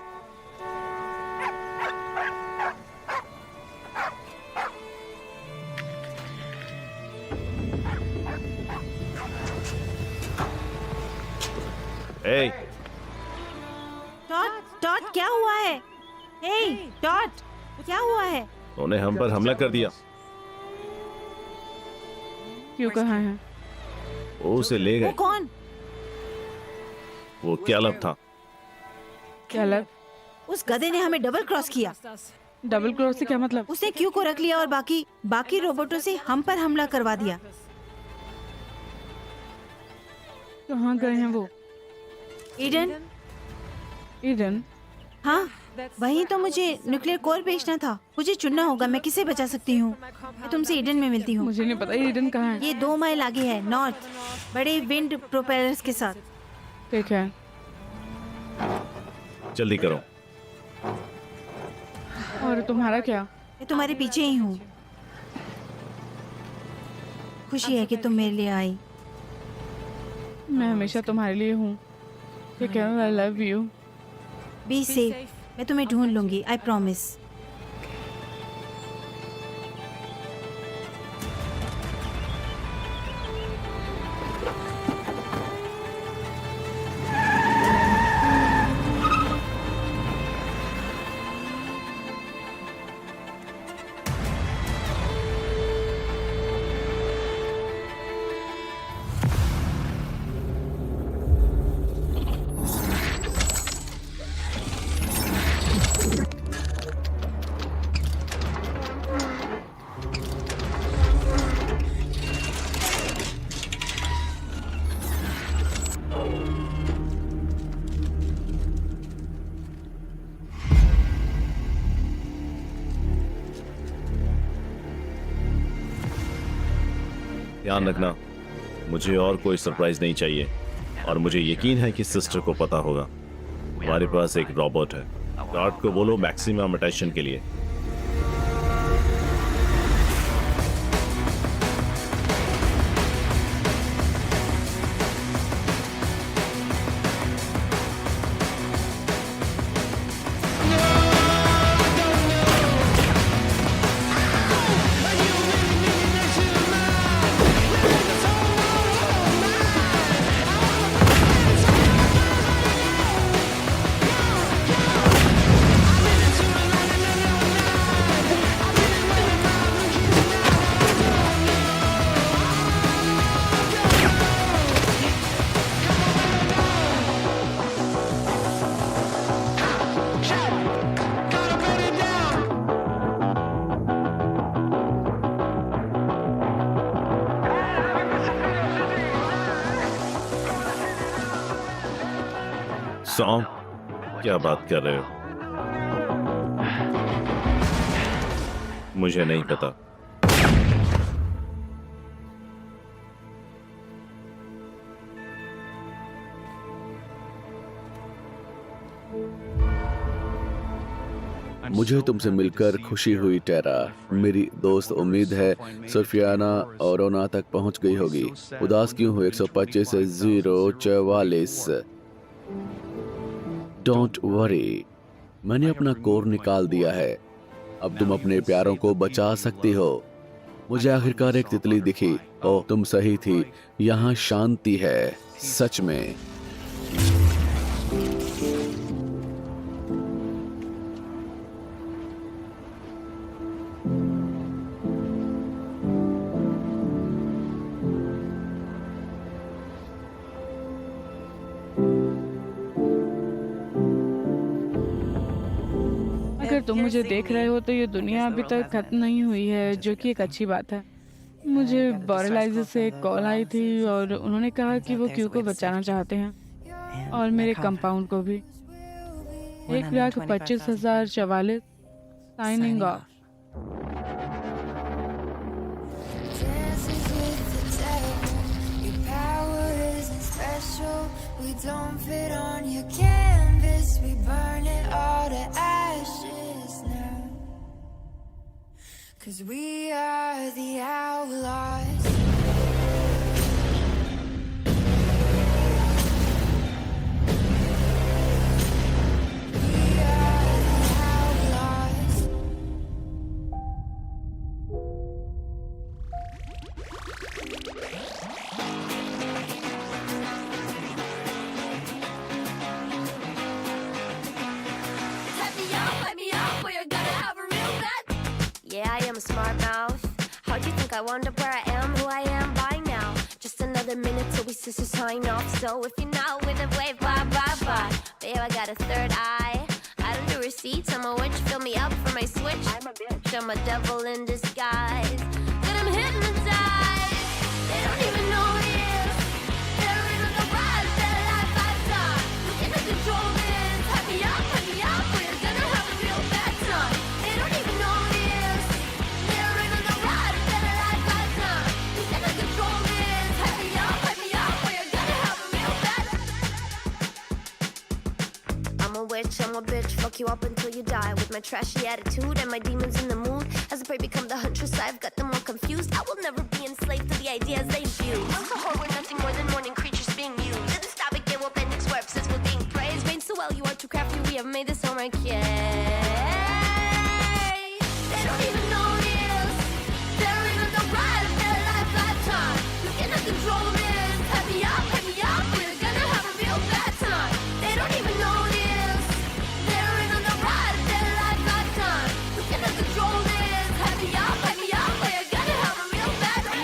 ए, टॉट, टॉट क्या हुआ है? हे, टॉट, क्या हुआ है? उन्होंने हम पर हमला कर दिया। क्यों कहाँ हैं? वो उसे ले वो गए। कौन? वो क्या लब था? क्या लग? उस गधे ने हमें डबल क्रॉस किया। डबल क्रॉस से क्या मतलब? उसने क्यू को रख लिया और बाकी रोबोटों से हम पर हमला करवा दिया। कहाँ गए हैं वो? ईडन? ईडन? हाँ, वही तो मुझे न्यूक्लियर कोर बेचना था। मुझे चुनना होगा, मैं किसे बचा सकती हूँ। मैं तुमसे ईडन में मिलती हूँ। मुझे नहीं पता ईडन कहाँ है। ये 2 माइल आगे है, नॉर्थ, बड़े विंड प्रोपेलर्स के साथ। ठीक है। जल्दी करो। और तुम्हारा क्या? मैं तुम्हारे पीछे ही हूँ। खुशी है कि तुम मेरे लिए आई। मैं हमेशा तुम्हारे लिए हूँ। ठीक है, I love you. Be safe, मैं तुम्हें ढूंढ लूंगी, आई प्रॉमिस। ध्यान रखना, मुझे और कोई सरप्राइज नहीं चाहिए और मुझे यकीन है कि सिस्टर को पता होगा। हमारे पास एक रोबोट है। गार्ड को बोलो मैक्सिमम अटेंशन के लिए। सॉन्ग, क्या बात कर रहे हो? मुझे नहीं पता। मुझे तुमसे मिलकर खुशी हुई टेरा। मेरी दोस्त उम्मीद है सुफियाना और ओना तक पहुंच गई होगी। उदास क्यों हो? 125 से 044। डोंट वरी, मैंने अपना कोर निकाल दिया है। अब तुम अपने प्यारों को बचा सकती हो। मुझे आखिरकार एक तितली दिखी। ओह, तुम सही थी, यहाँ शांति है सच में। अगर तुम मुझे देख रहे हो तो ये दुनिया अभी तक खत्म नहीं हुई है, जो कि एक अच्छी बात है। मुझे बॉरलाइजर से एक कॉल आई थी और उन्होंने कहा कि वो क्यू को बचाना चाहते हैं और मेरे कंपाउंड को भी। 1,25,044 signing off. Dances with the devil. Your power isn't special. We don't fit on your canvas. We burn it all to ashes now. 'Cause we are the outlaws. We are the outlaws. Let me up, we're gonna have a real bad. Yeah, I am a smart mouth. How do you think I wound up where I am, who I am by now? Just another minute till we sisters sign off. So if you're not winning, wave bye bye bye. Babe, I got a third eye. I don't do receipts. I'm a witch. Fill me up for my switch. I'm a bitch. I'm a devil in disguise. But I'm hypnotized. They don't even know it is. They're in on the ride of their life lifetime. Looking to control this. Hype me up, we're gonna have a real bad time. They don't even know it is. They're in on the ride of their life lifetime. Looking to control this. Hype me up, we're gonna have a real bad time. I'm a witch, I'm a bitch. Fuck you up until you die. With my trashy attitude and my demons in the mood. As the prey become the huntress, I've got them all confused. I will never be enslaved to the ideas they infuse. I'm so horror, nothing more than morning creatures being used. Didn't stop it, get what appendix where obsessed with being praised. Rain so well, you are too crafty, we have made this homework, yay. They don't even know it is. They're in on the ride of their life lifetime. You cannot control this. Hype me up, we're gonna have a real bad time. They don't even know it is. They're in on the ride of their life lifetime. You cannot control this. Hype me up, we're gonna have a real bad time.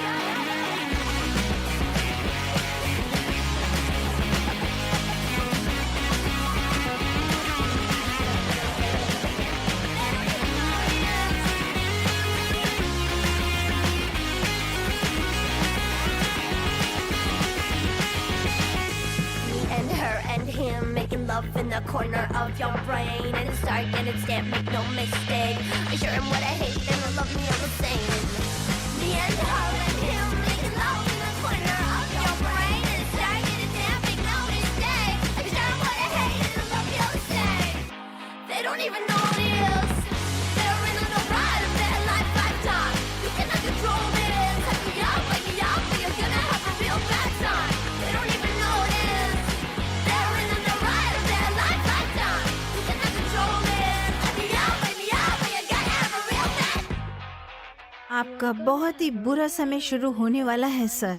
And her and him making love in the corner of your brain. And it's dark and it's damp, make no mistake. I sure am what I hate and I love me all the same. Me and her and him making love in the corner of your brain. And it's dark and it's damp, make no mistake. I sure am what I hate and I love me all the same. They don't even know what it is. They're in on the ride of their life lifetime. You cannot control this. Hype me up, we're gonna have a real bad time. They don't even know what it is. They're in on the ride of their life lifetime. You cannot control this. Hype me up, we're gonna have a real bad. आपका बहुत ही बुरा समय शुरू होने वाला है sir.